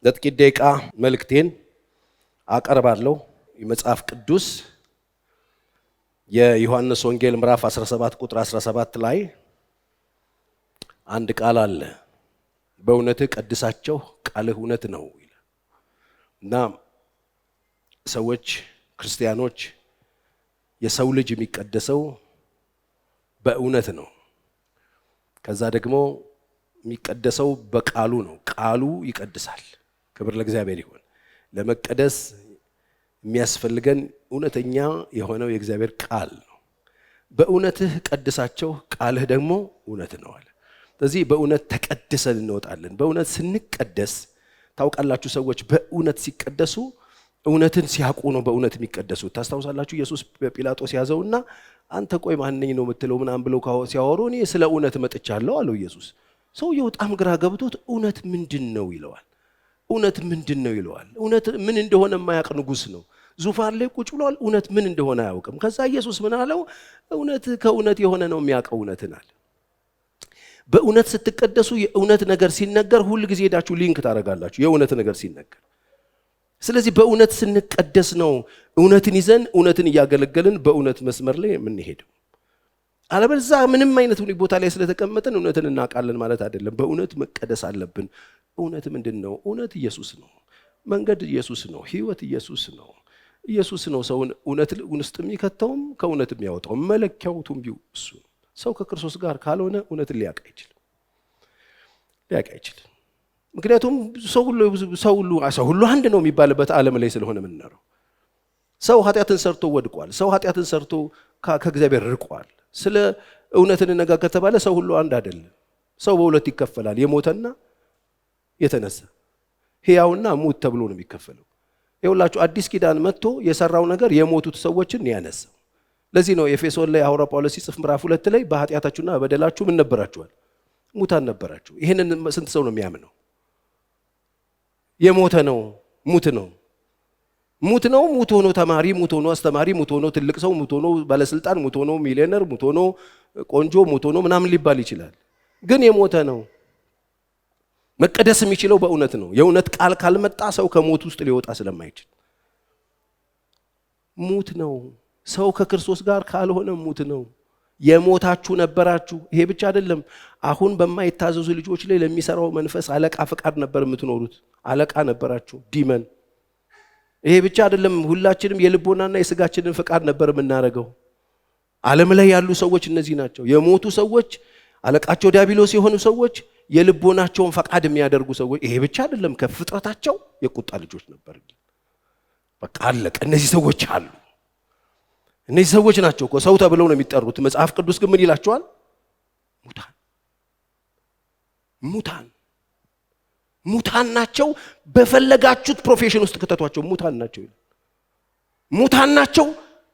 ለጥቂት ደቂቃ መልእክቴን አቀርባለሁ። የመጽሐፍ ቅዱስ የዮሐንስ ወንጌል ምዕራፍ 17 ቁጥር 17 ላይ አንድ ቃል አለ። በእውነትህ ቀድሳቸው ቃልህ እውነት ነው ይላል። እና ሰዎች ክርስቲያኖች የሰው ልጅ የሚቀደሰው በእውነት ነው። ከዛ ደግሞ የሚቀደሰው በቃሉ ነው። ቃሉ ይቀድሳል። ክብር ለእግዚአብሔር ይሁን። ለመቀደስ የሚያስፈልገን እውነተኛ የሆነው የእግዚአብሔር ቃል ነው። በእውነትህ ቀድሳቸው ቃልህ ደግሞ እውነት ነው አለ። ስለዚህ በእውነት ተቀድሰን እንወጣለን። በእውነት ስንቀደስ ታውቃላችሁ፣ ሰዎች በእውነት ሲቀደሱ እውነትን ሲያውቁ ነው በእውነት የሚቀደሱት። ታስታውሳላችሁ፣ ኢየሱስ ጲላጦስ ያዘውና አንተ ቆይ ማንኝ ነው የምትለው ምናምን ብለው ሲያወሩ እኔ ስለ እውነት መጥቻለሁ አለው ኢየሱስ። ሰውየው በጣም ግራ ገብቶት እውነት ምንድን ነው ይለዋል። እውነት ምንድን ነው ይለዋል። እውነት ምን እንደሆነ የማያውቅ ንጉሥ ነው። ዙፋን ላይ ቁጭ ብሏል። እውነት ምን እንደሆነ አያውቅም። ከዛ ኢየሱስ ምን አለው? እውነት ከእውነት የሆነ ነው የሚያውቀው እውነትን አለ። በእውነት ስትቀደሱ የእውነት ነገር ሲነገር ሁል ጊዜ ሄዳችሁ ሊንክ ታደርጋላችሁ የእውነት ነገር ሲነገር። ስለዚህ በእውነት ስንቀደስ ነው እውነትን ይዘን እውነትን እያገለገልን በእውነት መስመር ላይ የምንሄደው። አለበለዚያ ምንም አይነት ቦታ ላይ ስለተቀመጥን እውነትን እናውቃለን ማለት አይደለም። በእውነት መቀደስ አለብን። እውነት ምንድን ነው? እውነት ኢየሱስ ነው። መንገድ ኢየሱስ ነው። ሕይወት ኢየሱስ ነው። ኢየሱስ ነው ሰውን እውነት ውስጥ የሚከተውም ከእውነት የሚያወጣው። መለኪያው ቱንቢው እሱ ነው። ሰው ከክርስቶስ ጋር ካልሆነ እውነትን ሊያውቅ አይችልም። ምክንያቱም ሰው ሁሉ አንድ ነው የሚባልበት ዓለም ላይ ስለሆነ የምንኖረው። ሰው ኃጢአትን ሰርቶ ወድቋል። ሰው ኃጢአትን ሰርቶ ከእግዚአብሔር ርቋል። ስለ እውነትን ነጋ ከተባለ ሰው ሁሉ አንድ አይደለም። ሰው በሁለት ይከፈላል። የሞተና የተነሳ፣ ሕያውና ሙት ተብሎ ነው የሚከፈለው። ይኸውላችሁ አዲስ ኪዳን መጥቶ የሰራው ነገር የሞቱት ሰዎችን ያነሳው። ለዚህ ነው ኤፌሶን ላይ ሐዋርያው ጳውሎስ ሲጽፍ ምዕራፍ 2 ላይ በኃጢአታችሁና በደላችሁ ምን ነበራችኋል? ሙታን ነበራችሁ። ይሄንን ስንት ሰው ነው የሚያምነው? የሞተ ነው ሙት ነው። ሙት ነው ሙት ሆኖ ተማሪ ሙት ሆኖ አስተማሪ ሙት ሆኖ ትልቅ ሰው ሙት ሆኖ ባለስልጣን ሙት ሆኖ ሚሊዮነር ሙት ሆኖ ቆንጆ ሙት ሆኖ ምናምን ሊባል ይችላል። ግን የሞተ ነው። መቀደስ የሚችለው በእውነት ነው። የእውነት ቃል ካልመጣ ሰው ከሞት ውስጥ ሊወጣ ስለማይችል ሙት ነው። ሰው ከክርስቶስ ጋር ካልሆነ ሙት ነው። የሞታችሁ ነበራችሁ። ይሄ ብቻ አይደለም። አሁን በማይታዘዙ ልጆች ላይ ለሚሰራው መንፈስ አለቃ ፈቃድ ነበር የምትኖሩት። አለቃ ነበራችሁ፣ ዲመን። ይሄ ብቻ አይደለም። ሁላችንም የልቦናና የስጋችንን ፈቃድ ነበር የምናደርገው። ዓለም ላይ ያሉ ሰዎች እነዚህ ናቸው። የሞቱ ሰዎች፣ አለቃቸው ዲያብሎስ የሆኑ ሰዎች፣ የልቦናቸውን ፈቃድ የሚያደርጉ ሰዎች። ይሄ ብቻ አይደለም። ከፍጥረታቸው የቁጣ ልጆች ነበር። በቃ አለቀ። እነዚህ ሰዎች አሉ። እነዚህ ሰዎች ናቸው እኮ ሰው ተብለው ነው የሚጠሩት። መጽሐፍ ቅዱስ ግን ምን ይላቸዋል? ሙታን ናቸው። በፈለጋችሁት ፕሮፌሽን ውስጥ ከተቷቸው ሙታን ናቸው ይላል። ሙታን ናቸው።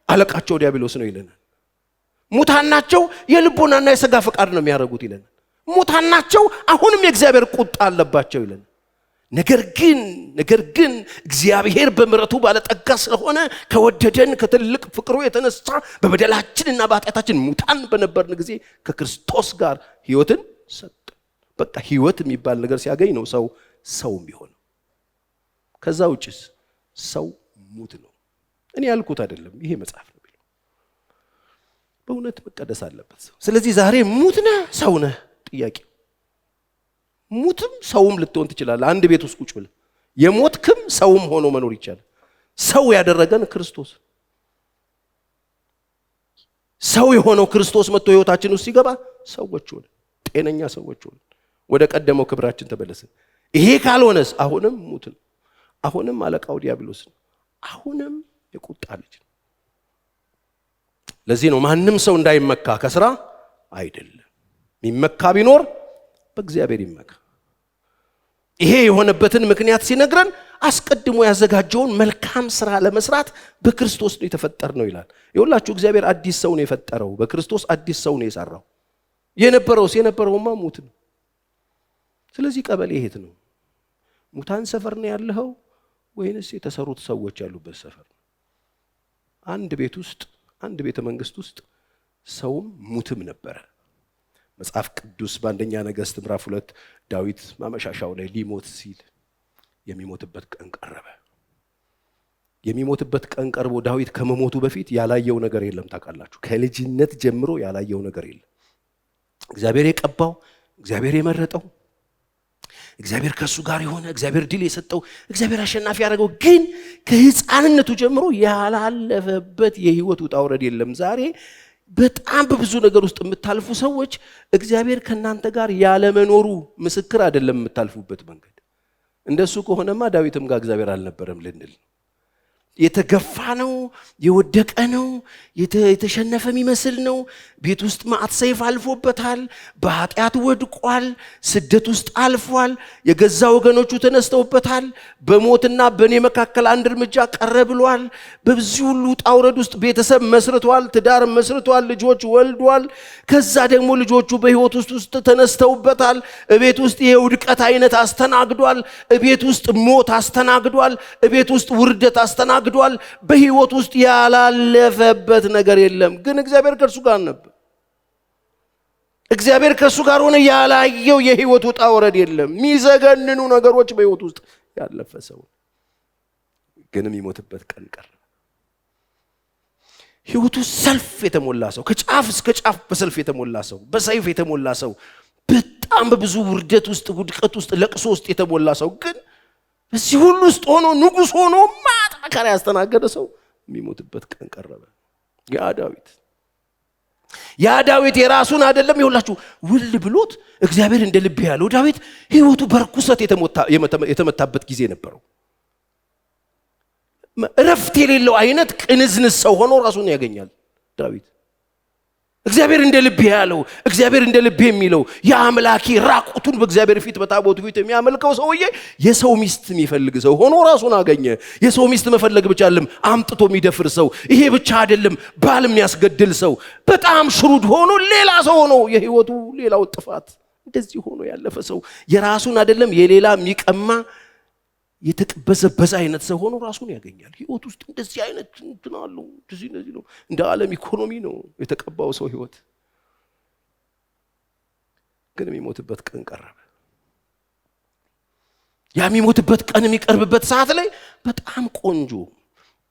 አለቃቸው ዲያብሎስ ነው ይለናል። ሙታን ናቸው። የልቦናና የሥጋ ፈቃድ ነው የሚያደርጉት ይለናል። ሙታን ናቸው። አሁንም የእግዚአብሔር ቁጣ አለባቸው ይለናል። ነገር ግን እግዚአብሔር በምሕረቱ ባለጠጋ ስለሆነ ከወደደን ከትልቅ ፍቅሩ የተነሳ በበደላችንና በኃጢአታችን ሙታን በነበርን ጊዜ ከክርስቶስ ጋር ሕይወትን ሰጠ። በቃ ሕይወት የሚባል ነገር ሲያገኝ ነው ሰው የሚሆነው። ከዛ ውጭስ ሰው ሙት ነው። እኔ ያልኩት አይደለም፣ ይሄ መጽሐፍ ነው የሚለው። በእውነት መቀደስ አለበት ሰው። ስለዚህ ዛሬ ሙት ነህ ሰው ነህ? ጥያቄ ሙትም ሰውም ልትሆን ትችላለህ። አንድ ቤት ውስጥ ቁጭ ብለህ የሞትክም ሰውም ሆኖ መኖር ይቻላል። ሰው ያደረገን ክርስቶስ። ሰው የሆነው ክርስቶስ መጥቶ ሕይወታችን ውስጥ ሲገባ ሰዎች ሆነ፣ ጤነኛ ሰዎች ሆነ፣ ወደ ቀደመው ክብራችን ተመለስን። ይሄ ካልሆነስ አሁንም ሙት ነው። አሁንም አለቃው ዲያብሎስ ነው። አሁንም የቁጣ ልጅ ነው። ለዚህ ነው ማንም ሰው እንዳይመካ ከስራ አይደለም። የሚመካ ቢኖር በእግዚአብሔር ይመካ። ይሄ የሆነበትን ምክንያት ሲነግረን አስቀድሞ ያዘጋጀውን መልካም ስራ ለመስራት በክርስቶስ ነው የተፈጠርነው ይላል። ይኸውላችሁ እግዚአብሔር አዲስ ሰው ነው የፈጠረው። በክርስቶስ አዲስ ሰው ነው የሰራው። የነበረውማ ሙት ነው። ስለዚህ ቀበሌ የት ነው? ሙታን ሰፈር ነው ያለኸው ወይንስ የተሰሩት ሰዎች ያሉበት ሰፈር ነው? አንድ ቤት ውስጥ አንድ ቤተ መንግስት ውስጥ ሰውም ሙትም ነበረ። መጽሐፍ ቅዱስ በአንደኛ ነገሥት ምዕራፍ 2 ዳዊት ማመሻሻው ላይ ሊሞት ሲል የሚሞትበት ቀን ቀረበ። የሚሞትበት ቀን ቀርቦ ዳዊት ከመሞቱ በፊት ያላየው ነገር የለም። ታውቃላችሁ፣ ከልጅነት ጀምሮ ያላየው ነገር የለም። እግዚአብሔር የቀባው፣ እግዚአብሔር የመረጠው፣ እግዚአብሔር ከሱ ጋር የሆነ፣ እግዚአብሔር ድል የሰጠው፣ እግዚአብሔር አሸናፊ ያደረገው፣ ግን ከህፃንነቱ ጀምሮ ያላለፈበት የህይወት ውጣ ውረድ የለም። ዛሬ በጣም በብዙ ነገር ውስጥ የምታልፉ ሰዎች እግዚአብሔር ከናንተ ጋር ያለ መኖሩ ምስክር አይደለም የምታልፉበት መንገድ። እንደሱ ከሆነማ ዳዊትም ጋር እግዚአብሔር አልነበረም ልንል። የተገፋ ነው፣ የወደቀ ነው፣ የተሸነፈ የሚመስል ነው። ቤት ውስጥ ማዕት ሰይፍ አልፎበታል፣ በኃጢአት ወድቋል፣ ስደት ውስጥ አልፏል፣ የገዛ ወገኖቹ ተነስተውበታል፣ በሞትና በእኔ መካከል አንድ እርምጃ ቀረ ብሏል። በዚህ ሁሉ ውጣ ውረድ ውስጥ ቤተሰብ መስርቷል፣ ትዳር መስርቷል፣ ልጆች ወልዷል። ከዛ ደግሞ ልጆቹ በህይወት ውስጥ ተነስተውበታል። እቤት ውስጥ የውድቀት አይነት አስተናግዷል፣ እቤት ውስጥ ሞት አስተናግዷል፣ እቤት ውስጥ ውርደት አስተናግዷል። በህይወት ውስጥ ያላለፈበት ነገር የለም። ግን እግዚአብሔር ከእርሱ ጋር ነበር። እግዚአብሔር ከእሱ ጋር ሆነ። ያላየው የህይወት ውጣ ወረድ የለም። የሚዘገንኑ ነገሮች በህይወት ውስጥ ያለፈ ሰው ግን የሚሞትበት ቀን ቀረ። ህይወቱ ሰልፍ የተሞላ ሰው፣ ከጫፍ እስከ ጫፍ በሰልፍ የተሞላ ሰው፣ በሰይፍ የተሞላ ሰው፣ በጣም በብዙ ውርደት ውስጥ፣ ውድቀት ውስጥ፣ ለቅሶ ውስጥ የተሞላ ሰው፣ ግን በዚህ ሁሉ ውስጥ ሆኖ ንጉስ ሆኖ ማጣከራ ያስተናገደ ሰው የሚሞትበት ቀን ቀረበ። ያ ዳዊት የራሱን አይደለም ይውላችሁ ውል ብሎት እግዚአብሔር እንደ ልብ ያለው ዳዊት ህይወቱ በርኩሰት የተመታበት ጊዜ ነበረው። ረፍት የሌለው አይነት ቅንዝንዝ ሰው ሆኖ ራሱን ያገኛል ዳዊት። እግዚአብሔር እንደ ልብ ያለው፣ እግዚአብሔር እንደ ልብ የሚለው ያምላኪ ራቁቱን በእግዚአብሔር ፊት በታቦቱ ፊት የሚያመልከው ሰውዬ የሰው ሚስት የሚፈልግ ሰው ሆኖ ራሱን አገኘ። የሰው ሚስት መፈለግ ብቻ አይደለም፣ አምጥቶ የሚደፍር ሰው፣ ይሄ ብቻ አይደለም፣ ባል የሚያስገድል ሰው፣ በጣም ሽሩድ ሆኖ ሌላ ሰው ሆኖ የህይወቱ ሌላው ጥፋት እንደዚህ ሆኖ ያለፈ ሰው፣ የራሱን አይደለም የሌላ የሚቀማ የተቀበዘበዘ አይነት ሰው ሆኖ ራሱን ያገኛል። ህይወት ውስጥ እንደዚህ አይነት እንትናሉ እንደዚህ ነው። እንደ ዓለም ኢኮኖሚ ነው የተቀባው ሰው ህይወት። ግን የሚሞትበት ቀን ቀረበ። ያ የሚሞትበት ቀን የሚቀርብበት ሰዓት ላይ በጣም ቆንጆ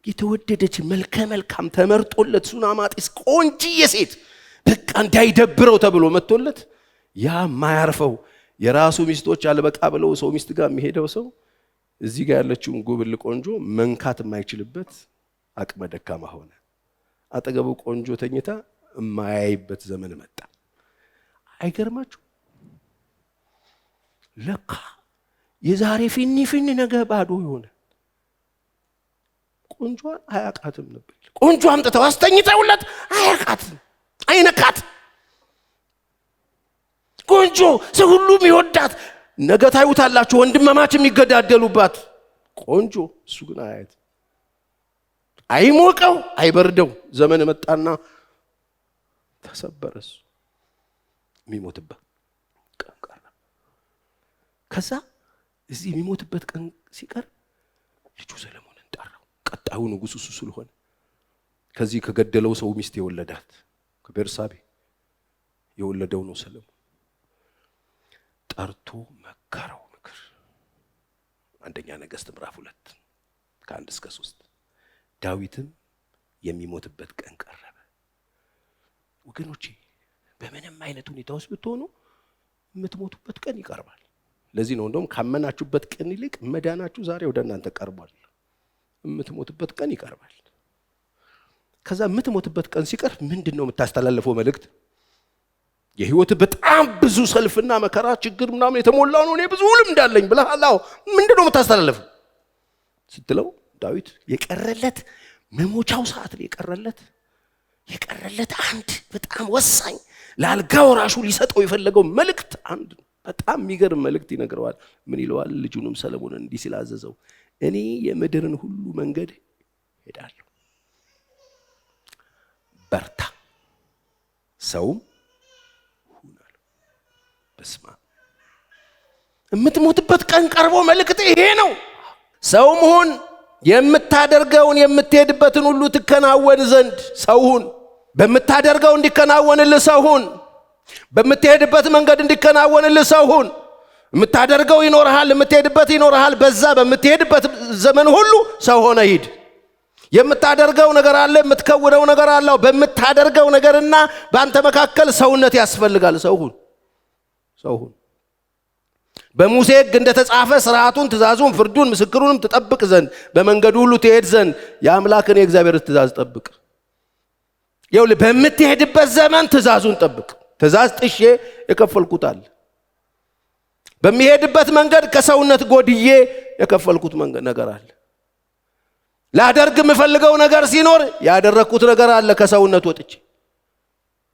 የተወደደች መልከ መልካም ተመርጦለት ሱናማጢስ ቆንጂዬ ሴት በቃ እንዳይደብረው ተብሎ መጥቶለት ያ ማያርፈው የራሱ ሚስቶች አልበቃ ብለው ሰው ሚስት ጋር የሚሄደው ሰው እዚህ ጋር ያለችውን ጉብል ቆንጆ መንካት የማይችልበት አቅመ ደካማ ሆነ። አጠገቡ ቆንጆ ተኝታ የማያይበት ዘመን መጣ። አይገርማችሁ? ለካ የዛሬ ፊኒ ነገ ባዶ ይሆነ። ቆንጆ አያቃትም ነበር። ቆንጆ አምጥተው አስተኝተውለት አያቃትም፣ አይነካት። ቆንጆ ሰው ሁሉም ይወዳት፣ ነገ ታዩታላችሁ ወንድማማች የሚገዳደሉባት ቆንጆ። እሱ ግን አያት፣ አይሞቀው አይበርደው። ዘመን መጣና ተሰበረስ፣ የሚሞትበት ቀን ቀረ። ከዛ እዚህ የሚሞትበት ቀን ሲቀር ልጁ ሰለሞንን ጠራው። ቀጣዩ ንጉስ እሱ ስለሆነ ከዚህ ከገደለው ሰው ሚስት የወለዳት ከቤርሳቤ የወለደው ነው ሰለሞን። ጠርቶ መከረው ምክር። አንደኛ ነገሥት ምዕራፍ 2 ከ1 እስከ 3። ዳዊትም የሚሞትበት ቀን ቀረበ። ወገኖቼ በምንም አይነት ሁኔታ ውስጥ ብትሆኑ የምትሞቱበት ቀን ይቀርባል። ለዚህ ነው እንደውም ካመናችሁበት ቀን ይልቅ መዳናችሁ ዛሬ ወደ እናንተ ቀርቧል። የምትሞቱበት ቀን ይቀርባል። ከዛ የምትሞትበት ቀን ሲቀርብ ምንድነው የምታስተላልፈው መልእክት? የህይወት በጣም ብዙ ሰልፍና መከራ ችግር ምናምን የተሞላ ነው፣ እኔ ብዙ ልም እንዳለኝ ብለሃል። ምንድነው የምታስተላልፈው ስትለው ዳዊት የቀረለት መሞቻው ሰዓት ላይ የቀረለት አንድ በጣም ወሳኝ ለአልጋው ራሱ ሊሰጠው የፈለገው መልእክት አንድ በጣም የሚገርም መልእክት ይነግረዋል። ምን ይለዋል? ልጁንም ሰለሞንን እንዲህ ሲላዘዘው እኔ የምድርን ሁሉ መንገድ ሄዳለሁ፣ በርታ፣ ሰውም በስማ። የምትሞትበት ቀን ቀርቦ መልእክት ይሄ ነው። ሰውም ሁን፣ የምታደርገውን የምትሄድበትን ሁሉ ትከናወን ዘንድ ሰው ሁን። በምታደርገው እንዲከናወንልህ ሰው ሁን። በምትሄድበት መንገድ እንዲከናወንልህ ሰው ሁን። የምታደርገው ይኖርሃል፣ የምትሄድበት ይኖርሃል። በዛ በምትሄድበት ዘመን ሁሉ ሰው ሆነ ሂድ። የምታደርገው ነገር አለ፣ የምትከውነው ነገር አለ። በምታደርገው ነገርና በአንተ መካከል ሰውነት ያስፈልጋል። ሰው ሁን። በሙሴ ሕግ እንደተጻፈ ሥርዓቱን፣ ትእዛዙን፣ ፍርዱን፣ ምስክሩንም ትጠብቅ ዘንድ በመንገዱ ሁሉ ትሄድ ዘንድ የአምላክን የእግዚአብሔር ትእዛዝ ጠብቅ። ይኸውልህ በምትሄድበት ዘመን ትእዛዙን ጠብቅ። ትእዛዝ ጥሼ የከፈልኩት አለ። በሚሄድበት መንገድ ከሰውነት ጎድዬ የከፈልኩት ነገር አለ። ላደርግ የምፈልገው ነገር ሲኖር ያደረኩት ነገር አለ ከሰውነት ወጥቼ።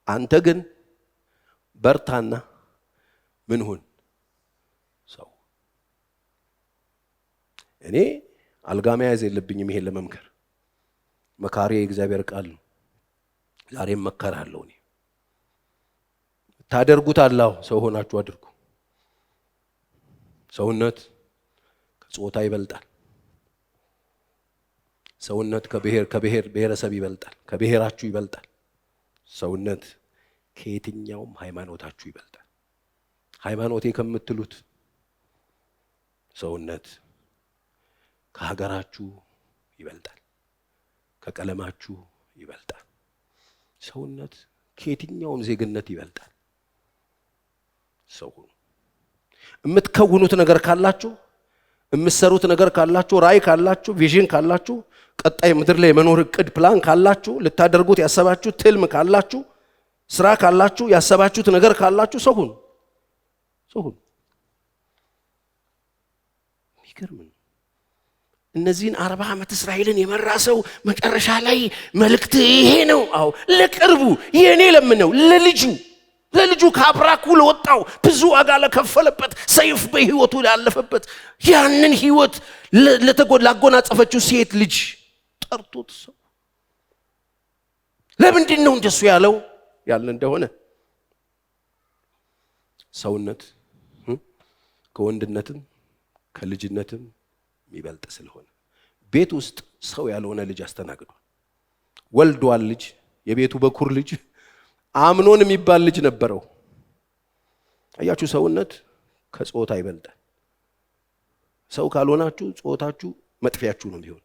አንተ ግን በርታና ምን ሁን? ሰው። እኔ አልጋ መያዝ የለብኝም ይሄን ለመምከር። መካሪ የእግዚአብሔር ቃል ነው። ዛሬም መከራለሁ። እኔ ታደርጉት አላህ ሰው ሆናችሁ አድርጉ። ሰውነት ከጾታ ይበልጣል። ሰውነት ከብሔረሰብ ይበልጣል፣ ከብሔራችሁ ይበልጣል። ሰውነት ከየትኛውም ሃይማኖታችሁ ይበልጣል። ሃይማኖቴ ከምትሉት ሰውነት ከሀገራችሁ ይበልጣል፣ ከቀለማችሁ ይበልጣል። ሰውነት ከየትኛውም ዜግነት ይበልጣል። ሰው ሁኑ። የምትከውኑት ነገር ካላችሁ፣ የምትሰሩት ነገር ካላችሁ፣ ራዕይ ካላችሁ፣ ቪዥን ካላችሁ፣ ቀጣይ ምድር ላይ የመኖር እቅድ ፕላን ካላችሁ፣ ልታደርጉት ያሰባችሁት ትልም ካላችሁ፣ ስራ ካላችሁ፣ ያሰባችሁት ነገር ካላችሁ ሰው ሁኑ። የሚገርም ነው። እነዚህን 40 ዓመት እስራኤልን የመራ ሰው መጨረሻ ላይ መልእክት ይሄ ነው። አዎ ለቅርቡ የኔ ለምነው ለልጁ ከአብራኩ ለወጣው ብዙ ዋጋ ለከፈለበት ሰይፍ በህይወቱ ያለፈበት ያንን ህይወት ላጎናጸፈችው ሴት ልጅ ጠርቶት ሰው ለምንድን ነው እንደሱ ያለው? ያለ እንደሆነ ሰውነት ከወንድነትም ከልጅነትም የሚበልጥ ስለሆነ ቤት ውስጥ ሰው ያልሆነ ልጅ አስተናግዷል። ወልዷል። ልጅ የቤቱ በኩር ልጅ አምኖን የሚባል ልጅ ነበረው። አያችሁ፣ ሰውነት ከጾታ ይበልጣል። ሰው ካልሆናችሁ ጾታችሁ መጥፊያችሁ ነው የሚሆን።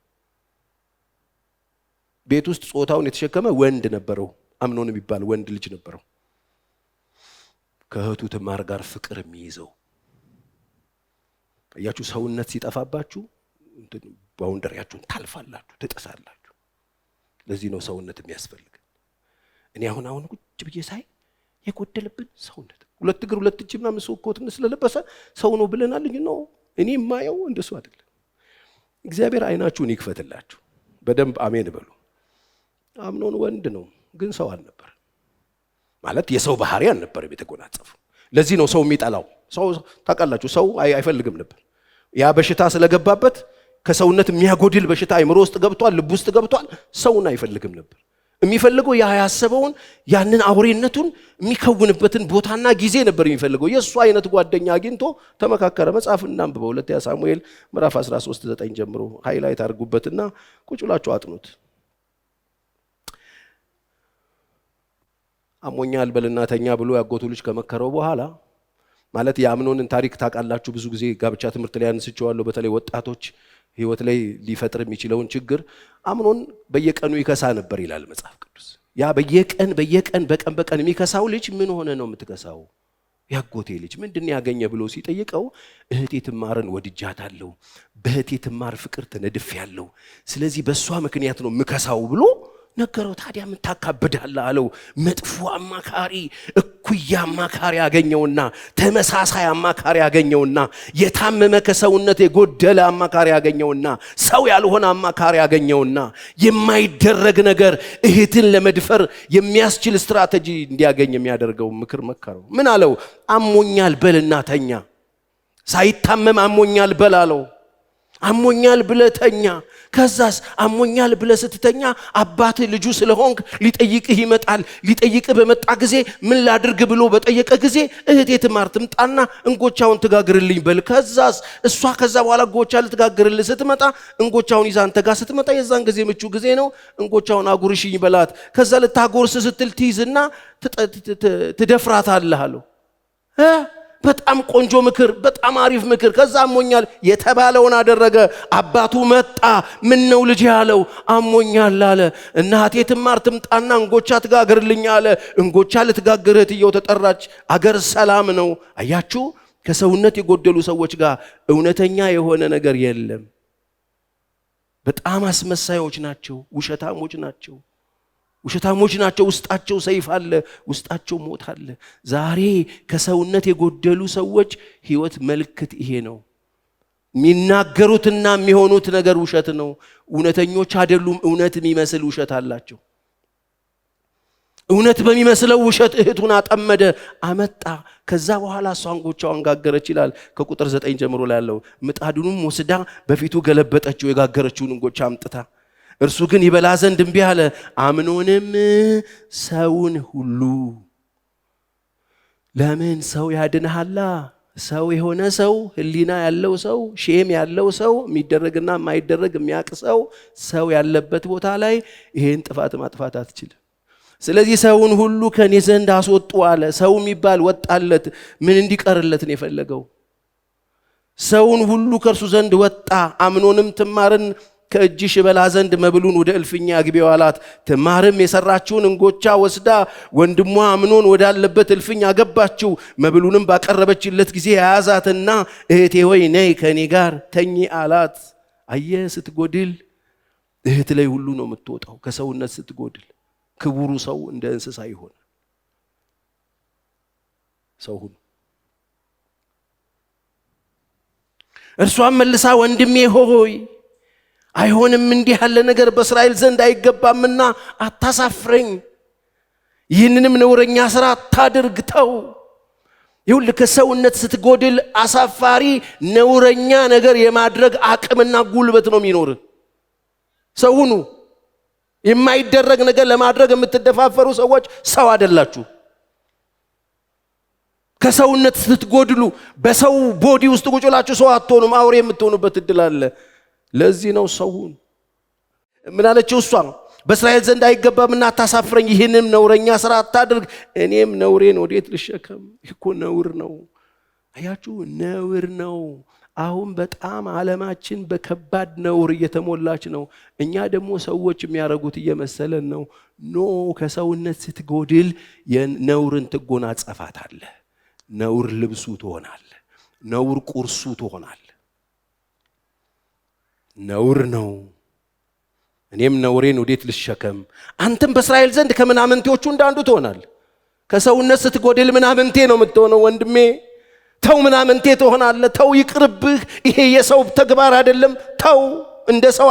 ቤት ውስጥ ጾታውን የተሸከመ ወንድ ነበረው። አምኖን የሚባል ወንድ ልጅ ነበረው። ከእህቱ ትዕማር ጋር ፍቅር የሚይዘው። አያችሁ፣ ሰውነት ሲጠፋባችሁ ባውንደሪያችሁን ታልፋላችሁ፣ ትጥሳላችሁ። ለዚህ ነው ሰውነት የሚያስፈልግ። እኔ አሁን ቁጭ ብዬ ሳይ የጎደለብን ሰውነት፣ 2 እግር 2 እጅ ምናምን ሰው እኮ ትንሽ ስለለበሰ ሰው ነው ብለናል እንጂ ነው። እኔ የማየው እንደሱ አይደለም። እግዚአብሔር አይናችሁን ይክፈትላችሁ። በደንብ አሜን በሉ። አምኖን ወንድ ነው ግን ሰው አልነበር ማለት የሰው ባህሪ አልነበር የተጎናጸፈው። ለዚህ ነው ሰው የሚጠላው። ሰው ታውቃላችሁ፣ ሰው አይፈልግም ነበር። ያ በሽታ ስለገባበት ከሰውነት የሚያጎድል በሽታ አይምሮ ውስጥ ገብቷል፣ ልብ ውስጥ ገብቷል። ሰውን አይፈልግም ነበር። የሚፈልገው ያ ያሰበውን ያንን አውሬነቱን የሚከውንበትን ቦታና ጊዜ ነበር የሚፈልገው። የሱ አይነት ጓደኛ አግኝቶ ተመካከረ። መጽሐፍ እናንብበው። 2 ሳሙኤል ምዕራፍ 13:9 ጀምሮ ሃይላይት አድርጉበትና ቁጭ ብላችሁ አጥኑት። አሞኛል በልናተኛ ብሎ ያጎቱ ልጅ ከመከረው በኋላ ማለት የአምኖንን ታሪክ ታውቃላችሁ። ብዙ ጊዜ ጋብቻ ትምህርት ላይ አንስቼዋለሁ። በተለይ ወጣቶች ህይወት ላይ ሊፈጥር የሚችለውን ችግር አምኖን በየቀኑ ይከሳ ነበር ይላል መጽሐፍ ቅዱስ። ያ በቀን በቀን የሚከሳው ልጅ ምን ሆነ ነው የምትከሳው? ያጎቴ ልጅ ምንድን ያገኘ ብሎ ሲጠይቀው እህቴ ትዕማርን ወድጃታለሁ፣ በእህቴ ትዕማር ፍቅር ተነድፌያለሁ፣ ስለዚህ በእሷ ምክንያት ነው የምከሳው ብሎ ነገረው። ታዲያ ምን ታካብዳለህ አለው። መጥፎ አማካሪ፣ እኩያ አማካሪ ያገኘውና ተመሳሳይ አማካሪ ያገኘውና የታመመ ከሰውነት የጎደለ አማካሪ ያገኘውና ሰው ያልሆነ አማካሪ ያገኘውና የማይደረግ ነገር እህትን ለመድፈር የሚያስችል ስትራቴጂ እንዲያገኝ የሚያደርገው ምክር መከረው። ምን አለው? አሞኛል በልና ተኛ። ሳይታመም አሞኛል በል አለው። አሞኛል ብለህ ተኛ። ከዛስ አሞኛል ብለህ ስትተኛ አባት ልጁ ስለሆንክ ሊጠይቅህ ይመጣል። ሊጠይቅህ በመጣ ጊዜ ምን ላድርግ ብሎ በጠየቀ ጊዜ እህቴ ትዕማር ትምጣና እንጎቻውን ትጋግርልኝ በል። ከዛስ እሷ ከዛ በኋላ እንጎቻ ልትጋግርልህ ስትመጣ እንጎቻውን ይዛ አንተ ጋር ስትመጣ የዛን ጊዜ ምቹ ጊዜ ነው። እንጎቻውን አጉርሽኝ በላት። ከዛ ልታጎርስ ስትል ትይዝና ትደፍራታለህ አለው። በጣም ቆንጆ ምክር፣ በጣም አሪፍ ምክር። ከዛ አሞኛል የተባለውን አደረገ። አባቱ መጣ። ምን ነው ልጅ ያለው? አሞኛል አለ። እናቴ ትማር ትምጣና እንጎቻ ትጋግርልኝ አለ። እንጎቻ ልትጋግር እህትየው ተጠራች። አገር ሰላም ነው። አያችሁ፣ ከሰውነት የጎደሉ ሰዎች ጋር እውነተኛ የሆነ ነገር የለም። በጣም አስመሳዮች ናቸው፣ ውሸታሞች ናቸው። ውስጣቸው ሰይፍ አለ፣ ውስጣቸው ሞት አለ። ዛሬ ከሰውነት የጎደሉ ሰዎች ህይወት መልክት ይሄ ነው። የሚናገሩትና የሚሆኑት ነገር ውሸት ነው። እውነተኞች አይደሉም። እውነት የሚመስል ውሸት አላቸው። እውነት በሚመስለው ውሸት እህቱን አጠመደ፣ አመጣ። ከዛ በኋላ እሷን ጎቻዋን ጋገረች ይላል ከቁጥር 9 ጀምሮ ላይ ያለው። ምጣዱንም ወስዳ በፊቱ ገለበጠችው፣ የጋገረችውን ጎቻ አምጥታ። እርሱ ግን ይበላ ዘንድ እምቢ አለ። አምኖንም ሰውን ሁሉ ለምን ሰው ያድንሃላ? ሰው የሆነ ሰው፣ ህሊና ያለው ሰው፣ ሼም ያለው ሰው፣ የሚደረግና የማይደረግ የሚያውቅ ሰው ያለበት ቦታ ላይ ይሄን ጥፋት ማጥፋት አትችልም። ስለዚህ ሰውን ሁሉ ከኔ ዘንድ አስወጡ አለ። ሰው የሚባል ወጣለት። ምን እንዲቀርለት ነው የፈለገው? ሰውን ሁሉ ከእርሱ ዘንድ ወጣ። አምኖንም ትማርን ከእጅሽ በላ ዘንድ መብሉን ወደ እልፍኛ አግቢው አላት። ትማርም የሰራችውን እንጎቻ ወስዳ ወንድሟ አምኖን ወዳለበት እልፍኛ አገባችው። መብሉንም ባቀረበችለት ጊዜ ያዛትና እህቴ ሆይ ነይ ከኔ ጋር ተኚ አላት። አየ፣ ስትጎድል እህት ላይ ሁሉ ነው የምትወጣው። ከሰውነት ስትጎድል ክቡሩ ሰው እንደ እንስሳ ይሆናል። ሰው ሁሉ እርሷም መልሳ ወንድሜ ሆይ አይሆንም፣ እንዲህ ያለ ነገር በእስራኤል ዘንድ አይገባምና አታሳፍረኝ፣ ይህንንም ነውረኛ ሥራ አታድርግ፣ ተው። ይሁን ከሰውነት ስትጎድል አሳፋሪ ነውረኛ ነገር የማድረግ አቅምና ጉልበት ነው የሚኖር። ሰው ሁኑ። የማይደረግ ነገር ለማድረግ የምትደፋፈሩ ሰዎች ሰው አይደላችሁ። ከሰውነት ስትጎድሉ በሰው ቦዲ ውስጥ ቁጭ ብላችሁ ሰው አትሆኑም፣ አውሬ የምትሆኑበት እድል አለ። ለዚህ ነው ሰው ሁኑ። ምን አለችው እሷ? በእስራኤል ዘንድ አይገባምና አታሳፍረኝ፣ ይህንም ነውረኛ ሥራ አታድርግ፣ እኔም ነውሬን ወዴት ልሸከም? እኮ ነውር ነው። አያችሁ፣ ነውር ነው። አሁን በጣም ዓለማችን በከባድ ነውር እየተሞላች ነው። እኛ ደግሞ ሰዎች የሚያደርጉት እየመሰለን ነው። ኖ፣ ከሰውነት ስትጎድል የነውርን ትጎናጸፋታለህ። ነውር ልብሱ ትሆናለህ። ነውር ቁርሱ ትሆናለህ። ነውር ነው። እኔም ነውሬን ወዴት ልሸከም? አንተም በእስራኤል ዘንድ ከምናምንቴዎቹ እንዳንዱ ትሆናለህ። ከሰውነት ስትጎድል ምናምንቴ ነው የምትሆነው ወንድሜ። ተው፣ ምናምንቴ ትሆናለህ። ተው፣ ይቅርብህ። ይሄ የሰው ተግባር አይደለም። ተው፣ እንደ ሰው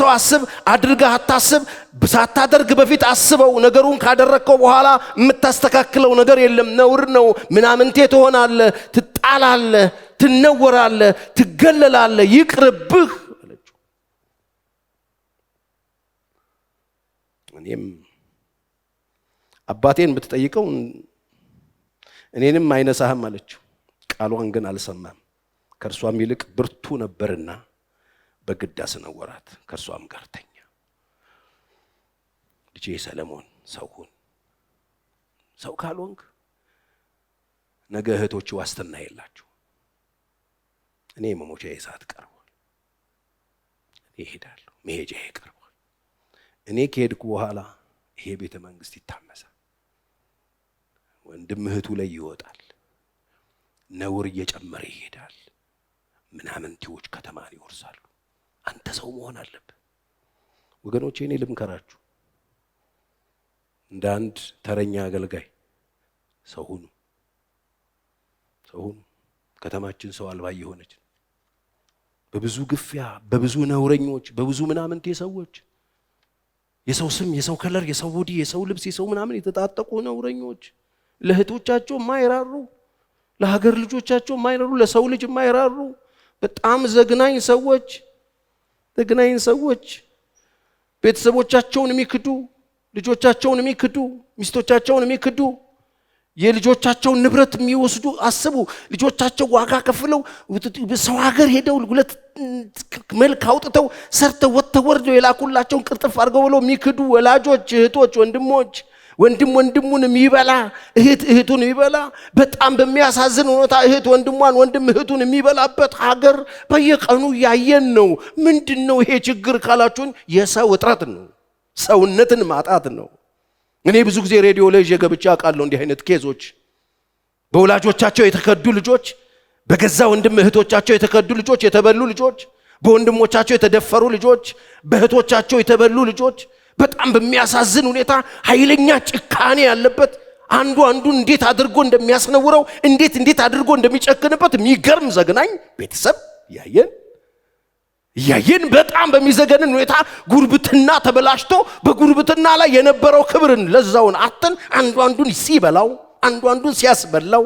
አስብ። አድርገህ አታስብ። ሳታደርግ በፊት አስበው። ነገሩን ካደረግከው በኋላ የምታስተካክለው ነገር የለም። ነውር ነው። ምናምንቴ ትሆናለህ፣ ትጣላለህ፣ ትነወራለህ፣ ትገለላለህ። ይቅርብህ አለችው። እኔም አባቴን ብትጠይቀው እኔንም አይነሳህም አለችው። ቃሏን ግን አልሰማም። ከእርሷም ይልቅ ብርቱ ነበርና በግድ አስነወራት፣ ከእርሷም ጋር ተኛ። ልጄ ሰለሞን ሰው ሁን። ሰው ካልሆንክ ነገ እህቶች ዋስትና የላችሁ። እኔ መሞቻዬ ሰዓት ቀርቧል። እኔ እሄዳለሁ፣ መሄጃዬ ቀርቧል። እኔ ከሄድኩ በኋላ ይሄ ቤተ መንግስት ይታመሳል። ወንድም እህቱ ላይ ይወጣል። ነውር እየጨመረ ይሄዳል። ምናምንቴዎች ከተማን ይወርሳሉ። አንተ ሰው መሆን አለብህ ወገኖቼ። እኔ ልምከራችሁ እንደ አንድ ተረኛ አገልጋይ ሰው ሁኑ። ከተማችን ሰው አልባ የሆነች በብዙ ግፊያ፣ በብዙ ነውረኞች፣ በብዙ ምናምንቴ ሰዎች፣ የሰው ስም፣ የሰው ከለር፣ የሰው ቦዲ፣ የሰው ልብስ፣ የሰው ምናምን የተጣጠቁ ነውረኞች፣ ለእህቶቻቸው የማይራሩ፣ ለሀገር ልጆቻቸው የማይራሩ፣ ለሰው ልጅ የማይራሩ በጣም ዘግናኝ ሰዎች ቤተሰቦቻቸውን የሚክዱ፣ ልጆቻቸውን የሚክዱ፣ ሚስቶቻቸውን የሚክዱ፣ የልጆቻቸውን ንብረት የሚወስዱ። አስቡ፣ ልጆቻቸው ዋጋ ከፍለው ሰው ሀገር ሄደው ሁለት መልክ አውጥተው ሰርተው ወጥተው ወርደው የላኩላቸውን ቅርጥፍ አድርገው ብለው የሚክዱ ወላጆች፣ እህቶች፣ ወንድሞች ወንድም ወንድሙን የሚበላ እህት እህቱን የሚበላ በጣም በሚያሳዝን ሁኔታ እህት ወንድሟን ወንድም እህቱን የሚበላበት ሀገር በየቀኑ ያየን ነው። ምንድነው ይሄ ችግር ካላችሁን የሰው እጥረት ነው። ሰውነትን ማጣት ነው። እኔ ብዙ ጊዜ ሬዲዮ ላይ ገብቻ አውቃለሁ እንዲህ አይነት ኬዞች በወላጆቻቸው የተከዱ ልጆች፣ በገዛ ወንድም እህቶቻቸው የተከዱ ልጆች፣ የተበሉ ልጆች፣ በወንድሞቻቸው የተደፈሩ ልጆች፣ በእህቶቻቸው የተበሉ ልጆች በጣም በሚያሳዝን ሁኔታ ኃይለኛ ጭካኔ ያለበት አንዱ አንዱን እንዴት አድርጎ እንደሚያስነውረው እንዴት አድርጎ እንደሚጨክንበት የሚገርም ዘግናኝ ቤተሰብ ያየን በጣም በሚዘገንን ሁኔታ ጉርብትና ተበላሽቶ በጉርብትና ላይ የነበረው ክብርን ለዛውን አጥተን አንዱ አንዱን ሲበላው አንዱ አንዱን ሲያስበላው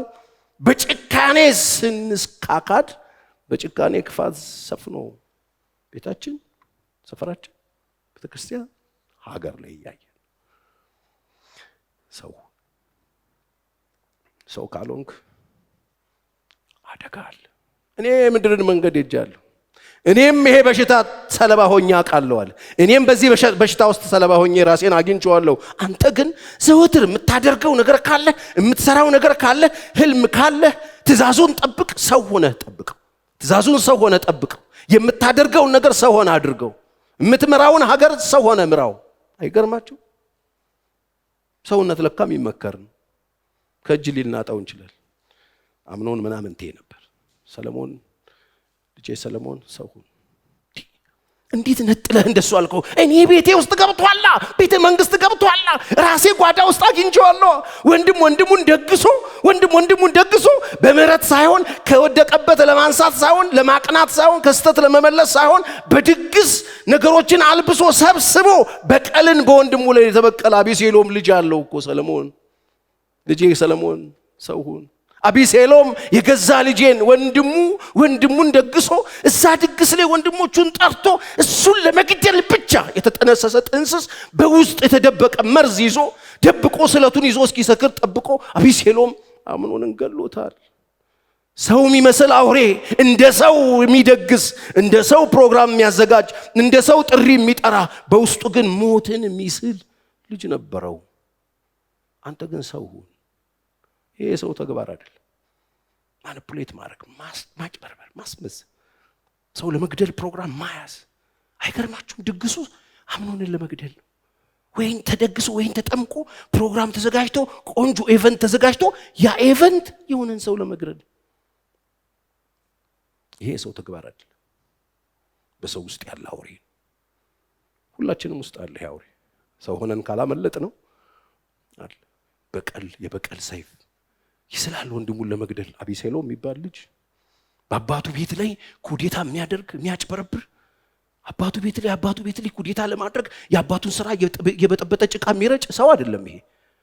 በጭካኔ ስንስካካድ በጭካኔ ክፋት ሰፍኖ ቤታችን፣ ሰፈራችን፣ ቤተክርስቲያን፣ ሀገር ላይ ያየን ሰው ካልሆንክ አደጋል። እኔ ምድርን መንገድ ሄጃለሁ። እኔም ይሄ በሽታ ሰለባ ሆኜ አውቃለሁ። እኔም በዚህ በሽታ ውስጥ ሰለባ ሆኜ ራሴን አግኝቼዋለሁ። አንተ ግን ዘወትር የምታደርገው ነገር ካለ የምትሰራው ነገር ካለ ህልም ካለ ትእዛዙን ጠብቅ፣ ሰው ሆነ ጠብቀው። ትእዛዙን ሰው ሆነ ጠብቀው። የምታደርገውን ነገር ሰው ሆነ አድርገው። የምትመራውን ሀገር ሰው ሆነ ምራው። አይገርማችሁ? ሰውነት ለካም ይመከር ነው። ከእጅ ሊናጣው እንችላል። አምኖን ምናምን ነበር ሰለሞን ልጄ ሰለሞን ሰው ሁን። እንዴት ነጥለህ እንደሱ አልከው? እኔ ቤቴ ውስጥ ገብቷላ፣ ቤተ መንግስት ገብቷላ፣ ራሴ ጓዳ ውስጥ አግኝቼዋለሁ። ወንድም ወንድሙን ደግሶ በምህረት ሳይሆን ከወደቀበት ለማንሳት ሳይሆን ለማቅናት ሳይሆን ከስተት ለመመለስ ሳይሆን በድግስ ነገሮችን አልብሶ ሰብስቦ በቀልን በወንድሙ ላይ የተበቀለ አቤሴሎም ልጅ አለው እኮ ሰለሞን። ልጄ ሰለሞን ሰው ሁን። አቤሴሎም የገዛ ልጄን ወንድሙን ደግሶ እዛ ድግስ ላይ ወንድሞቹን ጠርቶ እሱን ለመግደል ብቻ የተጠነሰሰ ጥንስስ በውስጥ የተደበቀ መርዝ ይዞ ደብቆ ስለቱን ይዞ እስኪሰክር ጠብቆ አቤሴሎም አምኖንን ገሎታል። ሰው የሚመስል አውሬ፣ እንደ ሰው የሚደግስ፣ እንደ ሰው ፕሮግራም የሚያዘጋጅ፣ እንደ ሰው ጥሪ የሚጠራ፣ በውስጡ ግን ሞትን የሚስል ልጅ ነበረው። አንተ ግን ሰው ሁን። ይሄ ሰው ተግባር አይደለም። ማኒፑሌት ማድረግ፣ ማጭበርበር፣ ማስመሰል፣ ሰው ለመግደል ፕሮግራም ማያዝ። አይገርማችሁም? ድግሱ አምኖንን ለመግደል ነው። ወይን ተደግሶ ወይን ተጠምቆ ፕሮግራም ተዘጋጅቶ ቆንጆ ኢቨንት ተዘጋጅቶ ያ ኢቨንት የሆነን ሰው ለመግደል። ይሄ ሰው ተግባር አይደለም። በሰው ውስጥ ያለ አውሬ፣ ሁላችንም ውስጥ አለ አውሬ። ሰው ሆነን ካላመለጥ ነው አለ የበቀል ሰይፍ ይስላል ወንድሙን ለመግደል። አቤሴሎም የሚባል ልጅ በአባቱ ቤት ላይ ኩዴታ የሚያደርግ የሚያጭበረብር፣ አባቱ ቤት ላይ ኩዴታ ለማድረግ የአባቱን ስራ የበጠበጠ ጭቃ የሚረጭ ሰው አይደለም። ይሄ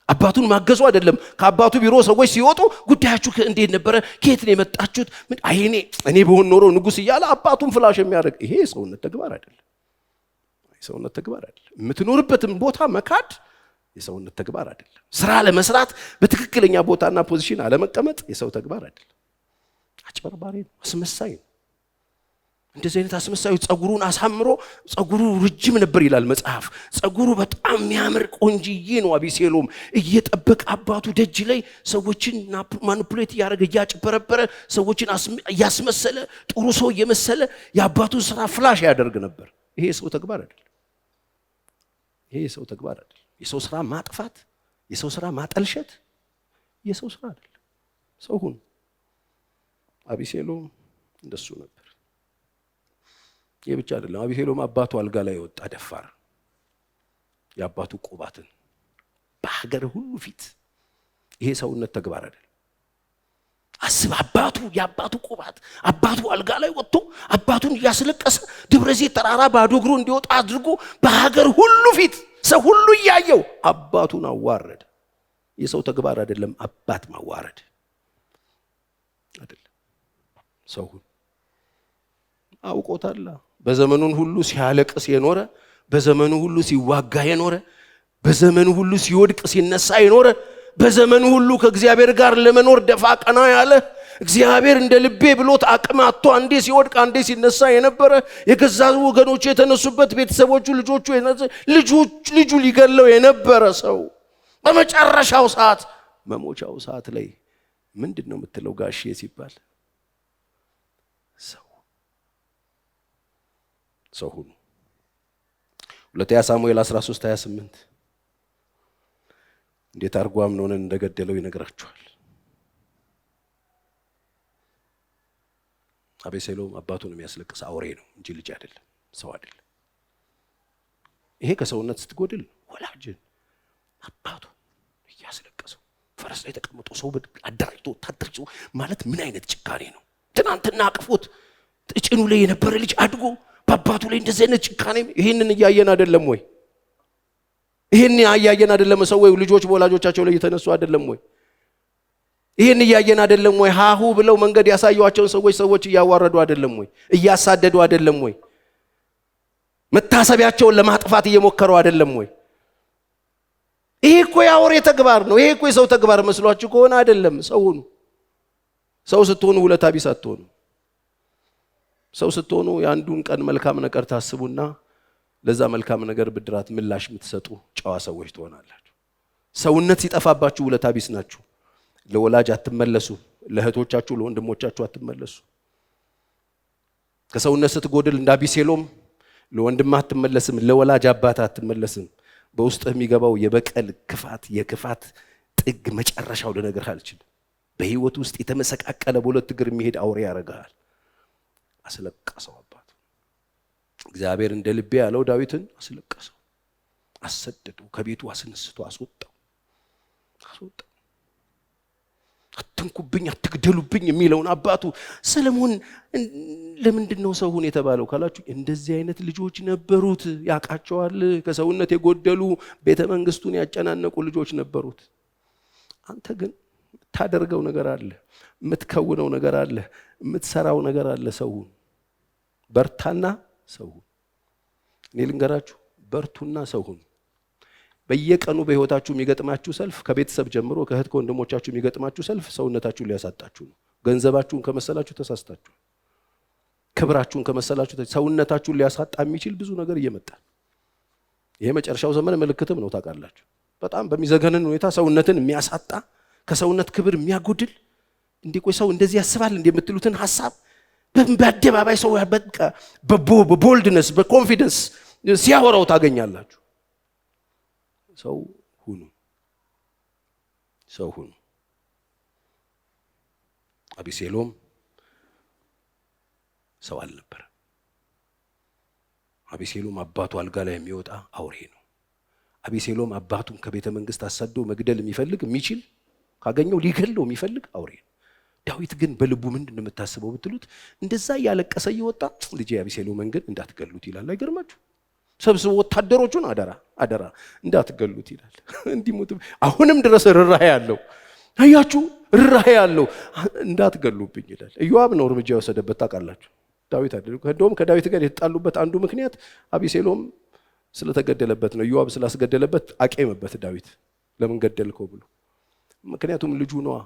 አባቱን ማገዙ አይደለም። ከአባቱ ቢሮ ሰዎች ሲወጡ ጉዳያችሁ እንዴት ነበረ? ከየት ነው የመጣችሁት? እኔ በሆን ኖሮ ንጉስ እያለ አባቱን ፍላሽ የሚያደርግ ይሄ ሰውነት ተግባር አይደለም። የምትኖርበትም ቦታ መካድ የሰውነት ተግባር አይደለም። ስራ ለመስራት በትክክለኛ ቦታና ፖዚሽን አለመቀመጥ የሰው ተግባር አይደለም። አጭበርባሪ ነው፣ አስመሳይ ነው። እንደዚህ አይነት አስመሳዩ ጸጉሩን አሳምሮ፣ ጸጉሩ ረጅም ነበር ይላል መጽሐፍ። ጸጉሩ በጣም የሚያምር ቆንጂዬ ነው። አቤሴሎም እየጠበቀ አባቱ ደጅ ላይ ሰዎችን ማኒፑሌት እያደረገ እያጭበረበረ ሰዎችን እያስመሰለ ጥሩ ሰው እየመሰለ የአባቱን ስራ ፍላሽ ያደርግ ነበር። ይሄ የሰው ተግባር አይደለም። የሰው ስራ ማጥፋት፣ የሰው ስራ ማጠልሸት የሰው ስራ አይደለም። ሰው ሁን። አቤሴሎም እንደሱ ነበር። ይሄ ብቻ አይደለም። አቤሴሎም አባቱ አልጋ ላይ ወጣ ደፋር። የአባቱ ቁባትን በሀገር ሁሉ ፊት። ይሄ ሰውነት ተግባር አይደለም። አስብ፣ የአባቱ ቁባት አባቱ አልጋ ላይ ወጥቶ አባቱን እያስለቀሰ ደብረ ዘይት ተራራ ባዶ እግሩ እንዲወጣ አድርጎ በሀገር ሁሉ ፊት ሰው ሁሉ እያየው አባቱን አዋረደ። የሰው ተግባር አይደለም አባት ማዋረድ አይደለም። ሰው ሁሉ አውቆታል። በዘመኑን ሁሉ ሲያለቅስ የኖረ፣ በዘመኑ ሁሉ ሲዋጋ የኖረ፣ በዘመኑ ሁሉ ሲወድቅ ሲነሳ የኖረ፣ በዘመኑ ሁሉ ከእግዚአብሔር ጋር ለመኖር ደፋ ቀና ያለ፣ እግዚአብሔር እንደ ልቤ ብሎት አቅም አጥቶ አንዴ ሲወድቅ አንዴ ሲነሳ የነበረ፣ የገዛ ወገኖቹ የተነሱበት ቤተሰቦቹ ልጁ ሊገለው የነበረ ሰው በመጨረሻው ሰዓት መሞቻው ሰዓት ላይ ምንድነው የምትለው ጋሼ ሲባል ሰው ሁኑ። ሁለተኛ ሳሙኤል 13:28 እንዴት አርጎ አምኖንን እንደገደለው ይነግራቸዋል። አቤሴሎም አባቱን የሚያስለቅስ አውሬ ነው እንጂ ልጅ አይደለም፣ ሰው አይደለም። ይሄ ከሰውነት ስትጎድል ወላጅን አባቱን እያስለቀሰው ፈረስ ላይ ተቀምጦ ሰው አደራጅቶ ወታደር ማለት ምን አይነት ጭካኔ ነው? ትናንትና አቅፎት ጭኑ ላይ የነበረ ልጅ አድጎ በአባቱ ላይ እንደዚህ አይነት ጭካኔ። ይሄንን እያየን አይደለም ወይ? ይሄን እያየን አይደለም? ሰው ወይ ልጆች በወላጆቻቸው ላይ እየተነሱ አይደለም ወይ? ይሄን እያየን አይደለም ወይ? ሃሁ ብለው መንገድ ያሳዩዋቸውን ሰዎች እያዋረዱ አይደለም ወይ? እያሳደዱ አይደለም ወይ? መታሰቢያቸውን ለማጥፋት እየሞከሩ አይደለም ወይ? ይሄ እኮ የአውሬ ተግባር ነው። ይሄ እኮ የሰው ተግባር መስሏችሁ ከሆነ አይደለም። ሰው ስትሆኑ ውለታ ቢስ አትሆኑ። ሰው ስትሆኑ የአንዱን ቀን መልካም ነገር ታስቡና ለዛ መልካም ነገር ብድራት ምላሽ የምትሰጡ ጨዋ ሰዎች ትሆናላችሁ። ሰውነት ሲጠፋባችሁ ውለታ ቢስ ናችሁ። ለወላጅ አትመለሱ፣ ለእህቶቻችሁ ለወንድሞቻችሁ አትመለሱ። ከሰውነት ስትጎድል እንደ አቤሴሎም ለወንድምህ አትመለስም፣ ለወላጅ አባት አትመለስም። በውስጥህ የሚገባው የበቀል ክፋት፣ የክፋት ጥግ መጨረሻው ልነግርህ አልችልም። በህይወት ውስጥ የተመሰቃቀለ በሁለት እግር የሚሄድ አውሬ ያደርጋል። አስለቀሰው አባቱ። እግዚአብሔር እንደ ልቤ ያለው ዳዊትን አስለቀሰው፣ አሰደደው፣ ከቤቱ አስነስቶ አስወጣው። አትንኩብኝ አትግደሉብኝ የሚለውን አባቱ ሰለሞን ለምንድን ነው ሰው ሁን የተባለው ካላችሁ እንደዚህ አይነት ልጆች ነበሩት። ያውቃቸዋል። ከሰውነት የጎደሉ ቤተ መንግስቱን ያጨናነቁ ልጆች ነበሩት። አንተ ግን የምታደርገው ነገር አለ፣ የምትከውነው ነገር አለ፣ የምትሰራው ነገር አለ። ሰው ሁን፣ በርታና ሰው ሁን። እኔ ልንገራችሁ፣ በርቱና ሰው ሁን። በየቀኑ በህይወታችሁ የሚገጥማችሁ ሰልፍ ከቤተሰብ ጀምሮ ከእህት ከወንድሞቻችሁ የሚገጥማችሁ ሰልፍ ሰውነታችሁን ሊያሳጣችሁ ነው። ገንዘባችሁን ከመሰላችሁ ተሳስታችሁ፣ ክብራችሁን ከመሰላችሁ ሰውነታችሁን ሊያሳጣ የሚችል ብዙ ነገር እየመጣ። ይሄ መጨረሻው ዘመን ምልክትም ነው። ታውቃላችሁ፣ በጣም በሚዘገንን ሁኔታ ሰውነትን የሚያሳጣ ከሰውነት ክብር የሚያጎድል እንዲቆይ ሰው እንደዚህ ያስባል እንደምትሉትን ሐሳብ በአደባባይ ሰው በቃ በቦልድነስ በኮንፊደንስ ሲያወራው ታገኛላችሁ። ሰው ሁኑ፣ ሰው ሁኑ። አቤሴሎም ሰው አልነበረ። አቤሴሎም አባቱ አልጋ ላይ የሚወጣ አውሬ ነው። አቤሴሎም አባቱን ከቤተ መንግስት አሳዶ መግደል የሚችል ካገኘው ሊገለው የሚፈልግ አውሬ ነው። ዳዊት ግን በልቡ ምንድነው የምታስበው ብትሉት እንደዛ ያለቀሰ እየወጣ ልጄ አቤሴሎምን ግን እንዳትገሉት ይላል። አይገርማችሁ? ሰብስቦ ወታደሮቹን አደራ እንዳትገሉት ይላል። እንዲሞት አሁንም ድረስ ርራሄ ያለው አያችሁ፣ ርራሄ ያለው እንዳትገሉብኝ ይላል። ኢዮአብ ነው እርምጃ የወሰደበት ታውቃላችሁ። ዳዊት አይደለም። እንደውም ከዳዊት ጋር የተጣሉበት አንዱ ምክንያት አቤሴሎም ስለተገደለበት ነው። ኢዮአብ ስላስገደለበት አቄመበት ዳዊት፣ ለምን ገደልከው ብሎ። ምክንያቱም ልጁ ነዋ።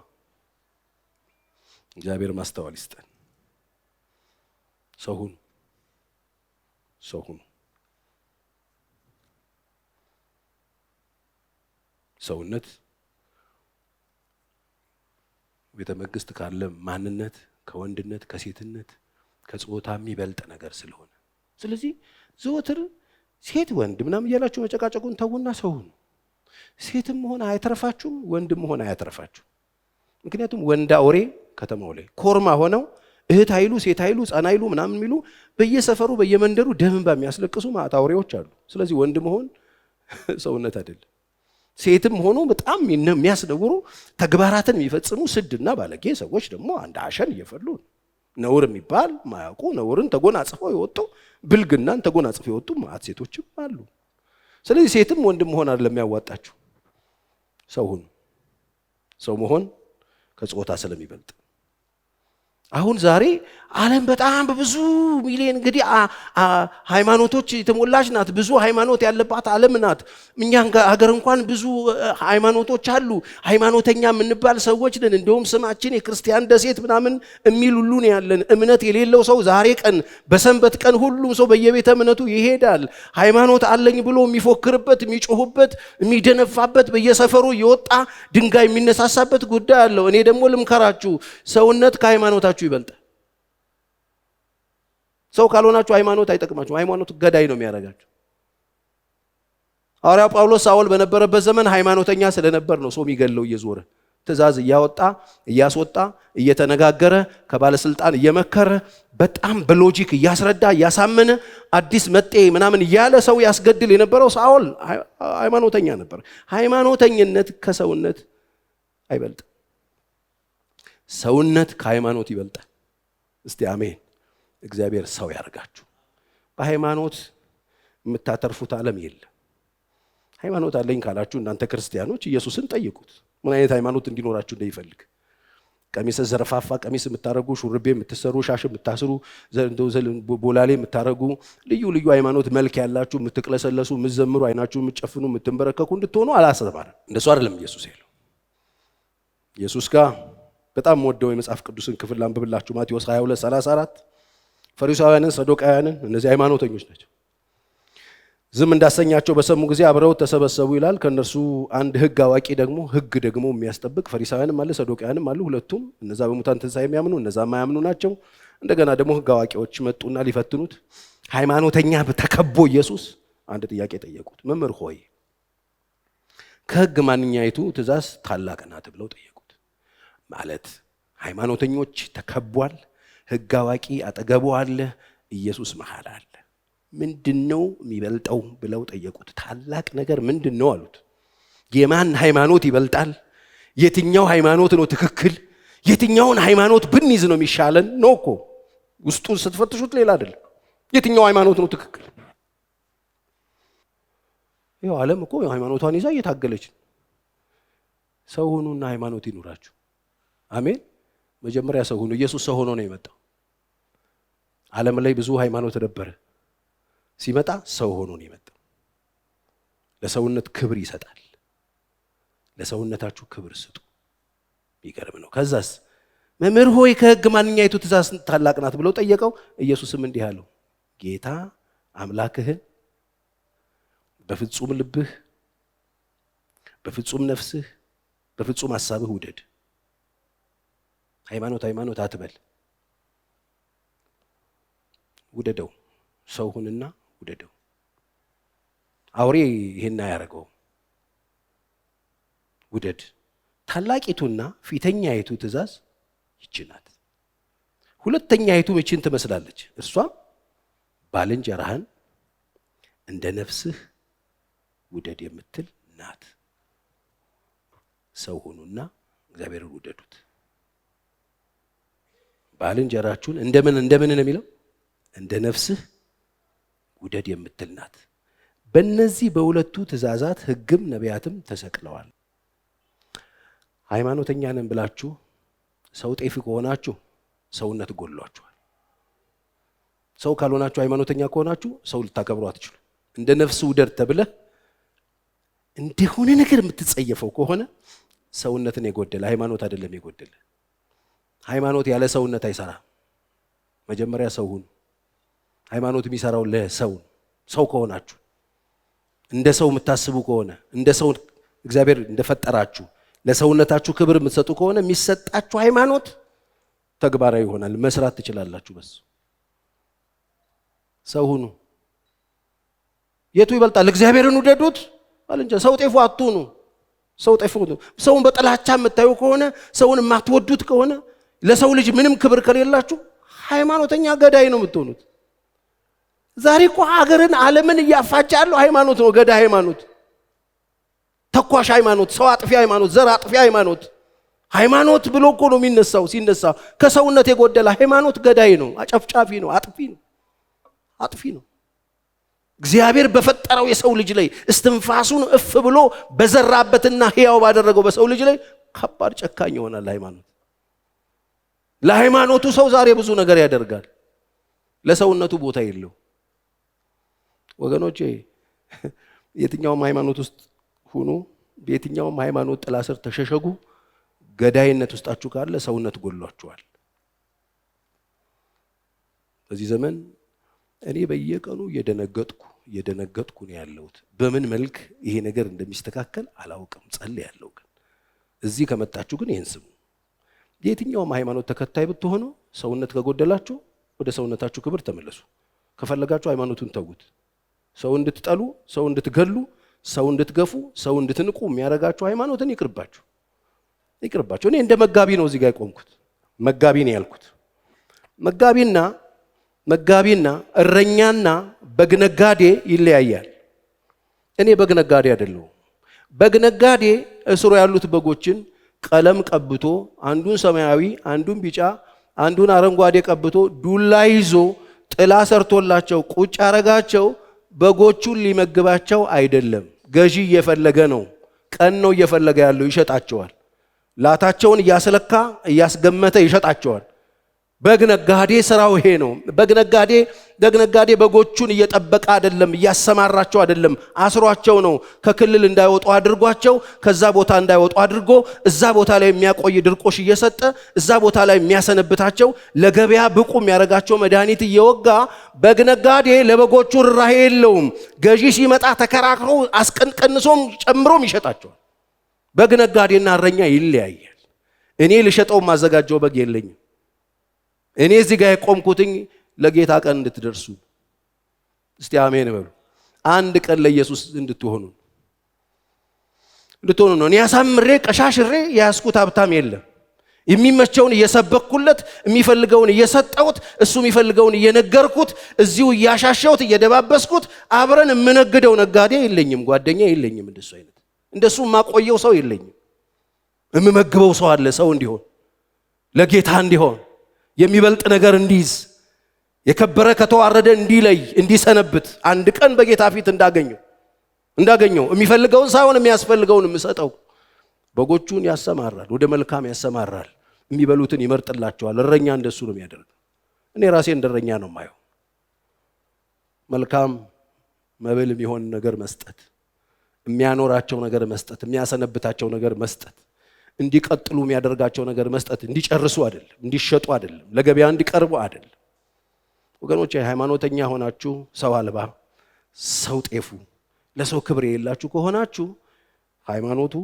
እግዚአብሔር ማስተዋል ይስጠን። ሰው ሁኑ፣ ሰው ሁኑ። ሰውነት ቤተ መንግስት ካለ ማንነት ከወንድነት ከሴትነት ከጾታ የሚበልጥ ነገር ስለሆነ፣ ስለዚህ ዘወትር ሴት ወንድ ምናምን እያላችሁ መጨቃጨቁን ተውና ሰው ሁኑ። ሴትም መሆን አያተርፋችሁም፣ ወንድም መሆን አያተርፋችሁም። ምክንያቱም ወንድ አውሬ ከተማው ላይ ኮርማ ሆነው እህት ኃይሉ ሴት ኃይሉ ጻና ኃይሉ ምናምን የሚሉ በየሰፈሩ በየመንደሩ ደምን በሚያስለቅሱ ማት አውሬዎች አሉ። ስለዚህ ወንድ መሆን ሰውነት አይደለም። ሴትም ሆኖ በጣም የሚያስነውሩ ተግባራትን የሚፈጽሙ ስድና ባለጌ ሰዎች ደግሞ አንድ አሸን እየፈሉ ነውር የሚባል ማያውቁ ነውርን ተጎናጽፈው የወጡ ብልግናን ተጎናጽፈው የወጡ ማት ሴቶችም አሉ። ስለዚህ ሴትም ወንድም መሆን አይደለም የሚያዋጣችሁ፣ ሰው ሁኑ። ሰው መሆን ከጾታ ስለሚበልጥ አሁን ዛሬ ዓለም በጣም በብዙ ሚሊዮን እንግዲህ ሃይማኖቶች የተሞላች ናት። ብዙ ሃይማኖት ያለባት ዓለም ናት። እኛ ሀገር እንኳን ብዙ ሃይማኖቶች አሉ። ሃይማኖተኛ የምንባል ሰዎች ነን። እንደውም ስማችን የክርስቲያን ደሴት ምናምን የሚል ሁሉ ነው ያለን። እምነት የሌለው ሰው ዛሬ ቀን በሰንበት ቀን ሁሉም ሰው በየቤተ እምነቱ ይሄዳል። ሃይማኖት አለኝ ብሎ የሚፎክርበት፣ የሚጮህበት፣ የሚደነፋበት በየሰፈሩ እየወጣ ድንጋይ የሚነሳሳበት ጉዳይ አለው። እኔ ደግሞ ልምከራችሁ፣ ሰውነት ከሃይማኖታችሁ ይበልጣል። ሰው ካልሆናችሁ ሃይማኖት አይጠቅማችሁ። ሃይማኖት ገዳይ ነው የሚያደርጋችሁ። ሐዋርያው ጳውሎስ ሳውል በነበረበት ዘመን ሃይማኖተኛ ስለነበር ነው ሰው የሚገለው እየዞረ ትእዛዝ እያወጣ እያስወጣ እየተነጋገረ ከባለስልጣን እየመከረ በጣም በሎጂክ እያስረዳ እያሳመነ አዲስ መጤ ምናምን እያለ ሰው ያስገድል የነበረው ሳውል ሃይማኖተኛ ነበር። ሃይማኖተኝነት ከሰውነት አይበልጥም። ሰውነት ከሃይማኖት ይበልጣል። እስቲ አሜን። እግዚአብሔር ሰው ያርጋችሁ። በሃይማኖት የምታተርፉት ዓለም የለም። ሃይማኖት አለኝ ካላችሁ እናንተ ክርስቲያኖች ኢየሱስን ጠይቁት ምን አይነት ሃይማኖት እንዲኖራችሁ እንደይፈልግ። ቀሚስ ዘረፋፋ ቀሚስ የምታረጉ፣ ሹርቤ የምትሰሩ፣ ሻሽ የምታስሩ፣ ቦላሌ የምታረጉ፣ ልዩ ልዩ ሃይማኖት መልክ ያላችሁ፣ የምትቅለሰለሱ፣ የምትዘምሩ፣ አይናችሁ የምትጨፍኑ፣ የምትንበረከኩ እንድትሆኑ አላሰባንም። እንደሱ አይደለም ኢየሱስ ያለው። ኢየሱስ ጋር በጣም ወደው የመጽሐፍ ቅዱስን ክፍል አንብብላችሁ ማቴዎስ 22:34 ፈሪሳውያንን ሰዶቃውያንን እነዚህ ሃይማኖተኞች ናቸው ዝም እንዳሰኛቸው በሰሙ ጊዜ አብረው ተሰበሰቡ ይላል። ከነርሱ አንድ ሕግ አዋቂ ደግሞ ሕግ ደግሞ የሚያስጠብቅ ፈሪሳውያንም አለ ሰዶቃውያንም አሉ። ሁለቱም እነዛ በሙታን ትንሣኤ የሚያምኑ እነዛ የማያምኑ ናቸው። እንደገና ደግሞ ሕግ አዋቂዎች መጡና ሊፈትኑት ሃይማኖተኛ ተከቦ ኢየሱስ አንድ ጥያቄ ጠየቁት። መምህር ሆይ ከሕግ ማንኛይቱ ትእዛዝ ታላቅ ናት ብለው ጠየቁት። ማለት ሃይማኖተኞች ተከቧል፣ ሕግ አዋቂ አጠገቡ አለ፣ ኢየሱስ መሃል አለ። ምንድነው የሚበልጠው ብለው ጠየቁት። ታላቅ ነገር ምንድነው አሉት። የማን ሃይማኖት ይበልጣል? የትኛው ሃይማኖት ነው ትክክል? የትኛውን ሃይማኖት ብንይዝ ነው የሚሻለን? ነው እኮ ውስጡን ስትፈትሹት ሌላ አይደለም። የትኛው ሃይማኖት ነው ትክክል? ይኸው ዓለም እኮ ሃይማኖቷን ይዛ እየታገለች ነው። ሰው ሁኑና ሃይማኖት ይኑራችሁ። አሜን። መጀመሪያ ሰው ሁኑ። ኢየሱስ ሰው ሆኖ ነው የመጣው። ዓለም ላይ ብዙ ሃይማኖት ነበረ። ሲመጣ ሰው ሆኖ ነው የመጣው። ለሰውነት ክብር ይሰጣል። ለሰውነታችሁ ክብር ስጡ። ይገርም ነው። ከዛስ መምህር ሆይ ከሕግ ማንኛይቱ ትእዛዝ ታላቅ ናት ብለው ጠየቀው። ኢየሱስም እንዲህ አለው፣ ጌታ አምላክህን በፍጹም ልብህ፣ በፍጹም ነፍስህ፣ በፍጹም ሐሳብህ ውደድ። ሃይማኖት አትበል፣ ውደደው። ሰው ሁንና ውደደው። አውሬ ይሄን አያደርገው። ውደድ። ታላቂቱና ፊተኛይቱ ትእዛዝ ይህች ናት። ሁለተኛይቱ ይህችን ትመስላለች። እርሷም ባልንጀራህን እንደ ነፍስህ ውደድ የምትል ናት። ሰው ሁኑና እግዚአብሔርን ውደዱት። ባልንጀራችሁን እንደምን ነው የሚለው? እንደ ነፍስህ ውደድ የምትል ናት። በእነዚህ በሁለቱ ትእዛዛት ሕግም ነቢያትም ተሰቅለዋል። ሃይማኖተኛ ነን ብላችሁ ሰው ጤፍ ከሆናችሁ ሰውነት ጎድሏችኋል። ሰው ካልሆናችሁ ሃይማኖተኛ ከሆናችሁ ሰው ልታከብሩ አትችሉ። እንደ ነፍስ ውደድ ተብለህ እንደሆነ ነገር የምትጸየፈው ከሆነ ሰውነትን የጎደለ ሃይማኖት አይደለም የጎደለ። ሃይማኖት ያለ ሰውነት አይሰራም። መጀመሪያ ሰው ሁኑ። ሃይማኖት የሚሰራው ለሰው ሰው ከሆናችሁ እንደ ሰው የምታስቡ ከሆነ እንደ ሰው እግዚአብሔር እንደፈጠራችሁ ለሰውነታችሁ ክብር የምትሰጡ ከሆነ የሚሰጣችሁ ሃይማኖት ተግባራዊ ይሆናል። መስራት ትችላላችሁ። በሱ ሰው ሁኑ። የቱ ይበልጣል? እግዚአብሔርን ውደዱት አለንጀ ሰው ጤፉ አትሁኑ። ሰው ጤፉ ሰውን በጥላቻ የምታዩ ከሆነ ሰውን የማትወዱት ከሆነ ለሰው ልጅ ምንም ክብር ከሌላችሁ ሃይማኖተኛ ገዳይ ነው የምትሆኑት። ዛሬ እኮ ሀገርን ዓለምን እያፋጨ ያለው ሃይማኖት ነው። ገዳይ ሃይማኖት፣ ተኳሽ ሃይማኖት፣ ሰው አጥፊ ሃይማኖት፣ ዘር አጥፊ ሃይማኖት። ሃይማኖት ብሎ እኮ ነው የሚነሳው። ሲነሳ ከሰውነት የጎደለ ሃይማኖት ገዳይ ነው፣ አጨፍጫፊ ነው፣ አጥፊ ነው። እግዚአብሔር በፈጠረው የሰው ልጅ ላይ እስትንፋሱን እፍ ብሎ በዘራበትና ሕያው ባደረገው በሰው ልጅ ላይ ከባድ ጨካኝ ይሆናል ሃይማኖት። ለሃይማኖቱ ሰው ዛሬ ብዙ ነገር ያደርጋል፣ ለሰውነቱ ቦታ የለው። ወገኖቼ የትኛውም ሃይማኖት ውስጥ ሁኑ፣ በየትኛውም ሃይማኖት ጥላ ስር ተሸሸጉ፣ ገዳይነት ውስጣችሁ ካለ ሰውነት ጎሏችኋል። በዚህ ዘመን እኔ በየቀኑ እየደነገጥኩ ነው ያለሁት። በምን መልክ ይሄ ነገር እንደሚስተካከል አላውቅም። ጸልያለሁ። ግን እዚህ ከመጣችሁ ግን ይሄን ስሙ። የትኛውም ሃይማኖት ተከታይ ብትሆኑ ሰውነት ከጎደላችሁ ወደ ሰውነታችሁ ክብር ተመለሱ። ከፈለጋችሁ ሃይማኖቱን ተውት። ሰው እንድትጠሉ፣ ሰው እንድትገሉ፣ ሰው እንድትገፉ፣ ሰው እንድትንቁ የሚያረጋችሁ ሃይማኖትን ይቅርባችሁ። እኔ እንደ መጋቢ ነው እዚህ ጋር የቆምኩት። መጋቢ ነው ያልኩት። መጋቢና እረኛና በግነጋዴ ይለያያል። እኔ በግነጋዴ አይደለሁም። በግነጋዴ እስሩ ያሉት በጎችን ቀለም ቀብቶ አንዱን ሰማያዊ፣ አንዱን ቢጫ፣ አንዱን አረንጓዴ ቀብቶ ዱላ ይዞ ጥላ ሰርቶላቸው ቁጭ አረጋቸው። በጎቹን ሊመግባቸው አይደለም። ገዢ እየፈለገ ነው። ቀን ነው እየፈለገ ያለው። ይሸጣቸዋል። ላታቸውን እያስለካ እያስገመተ ይሸጣቸዋል። በግነጋዴ ስራው ይሄ ነው። በግነጋዴ በጎቹን እየጠበቀ አይደለም፣ እያሰማራቸው አይደለም፣ አስሯቸው ነው። ከክልል እንዳይወጡ አድርጓቸው፣ ከዛ ቦታ እንዳይወጡ አድርጎ እዛ ቦታ ላይ የሚያቆይ ድርቆሽ እየሰጠ እዛ ቦታ ላይ የሚያሰነብታቸው፣ ለገበያ ብቁ የሚያረጋቸው መድኃኒት እየወጋ። በግነጋዴ ለበጎቹ ርራሄ የለውም። ገዢ ሲመጣ ተከራክሮ አስቀንቀንሶም ጨምሮም ይሸጣቸዋል። በግነጋዴና እረኛ ይለያያል። እኔ ልሸጠው ማዘጋጀው በግ የለኝም። እኔ እዚህ ጋር የቆምኩትኝ ለጌታ ቀን እንድትደርሱ። እስቲ አሜን በሉ። አንድ ቀን ለኢየሱስ እንድትሆኑ ነው። እኔ አሳምሬ ቀሻሽሬ ያስኩት ሀብታም የለም። የሚመቸውን እየሰበኩለት፣ የሚፈልገውን እየሰጠሁት፣ እሱ የሚፈልገውን እየነገርኩት፣ እዚሁ እያሻሸሁት እየደባበስኩት አብረን የምነግደው ነጋዴ የለኝም፣ ጓደኛ የለኝም። እንደሱ ማቆየው ሰው የለኝም። የምመግበው ሰው አለ። ሰው እንዲሆን ለጌታ እንዲሆን የሚበልጥ ነገር እንዲይዝ የከበረ ከተዋረደ እንዲለይ እንዲሰነብት አንድ ቀን በጌታ ፊት እንዳገኘው የሚፈልገውን ሳይሆን የሚያስፈልገውን የምሰጠው። በጎቹን ያሰማራል፣ ወደ መልካም ያሰማራል፣ የሚበሉትን ይመርጥላቸዋል። እረኛ እንደሱ ነው የሚያደርገው። እኔ ራሴ እንደረኛ ነው የማየው። መልካም መብል የሚሆን ነገር መስጠት፣ የሚያኖራቸው ነገር መስጠት፣ የሚያሰነብታቸው ነገር መስጠት፣ እንዲቀጥሉ የሚያደርጋቸው ነገር መስጠት። እንዲጨርሱ አይደለም፣ እንዲሸጡ አይደለም፣ ለገበያ እንዲቀርቡ አይደለም። ወገኖች ሃይማኖተኛ ሆናችሁ ሰው አልባ ሰው ጤፉ ለሰው ክብር የሌላችሁ ከሆናችሁ ሃይማኖቱ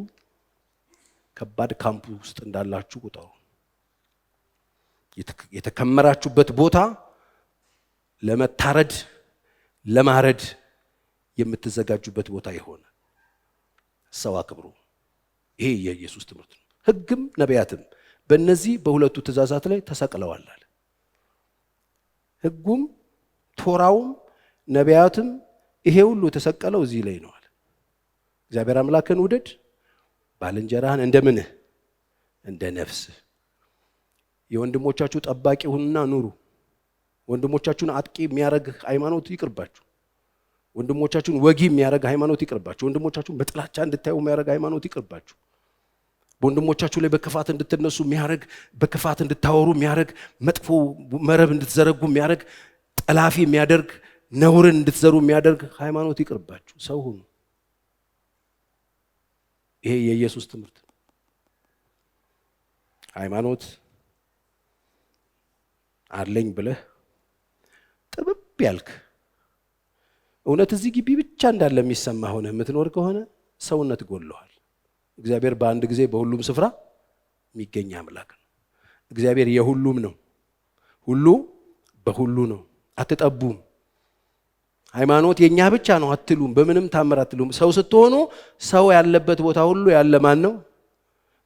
ከባድ ካምፕ ውስጥ እንዳላችሁ ቁጠሩ። የተከመራችሁበት ቦታ ለመታረድ ለማረድ የምትዘጋጁበት ቦታ ይሆነ። ሰው አክብሩ። ይሄ የኢየሱስ ትምህርት ነው። ሕግም ነቢያትም በእነዚህ በሁለቱ ትእዛዛት ላይ ተሰቅለዋል አለ። ሕጉም ቶራውም ነቢያትም ይሄ ሁሉ የተሰቀለው እዚህ ላይ ነው አለ። እግዚአብሔር አምላክን ውደድ፣ ባልንጀራህን እንደምንህ እንደ ነፍስህ። የወንድሞቻችሁ ጠባቂ ሁኑና ኑሩ። ወንድሞቻችሁን አጥቂ የሚያረግ ሃይማኖት ይቅርባችሁ። ወንድሞቻችሁን ወጊ የሚያረግ ሃይማኖት ይቅርባችሁ። ወንድሞቻችሁን በጥላቻ እንድታዩ የሚያረግ ሃይማኖት ይቅርባችሁ። በወንድሞቻችሁ ላይ በክፋት እንድትነሱ የሚያረግ፣ በክፋት እንድታወሩ የሚያረግ፣ መጥፎ መረብ እንድትዘረጉ የሚያረግ፣ ጠላፊ የሚያደርግ፣ ነውርን እንድትዘሩ የሚያደርግ ሃይማኖት ይቅርባችሁ። ሰው ሁኑ። ይሄ የኢየሱስ ትምህርት። ሃይማኖት አለኝ ብለህ ጥብብ ያልክ እውነት እዚህ ግቢ ብቻ እንዳለ የሚሰማ ሆነ የምትኖር ከሆነ ሰውነት ጎልሏል። እግዚአብሔር በአንድ ጊዜ በሁሉም ስፍራ የሚገኝ አምላክ ነው። እግዚአብሔር የሁሉም ነው። ሁሉ በሁሉ ነው። አትጠቡም። ሃይማኖት የኛ ብቻ ነው አትሉም። በምንም ታምር አትሉም። ሰው ስትሆኑ ሰው ያለበት ቦታ ሁሉ ያለ ማን ነው?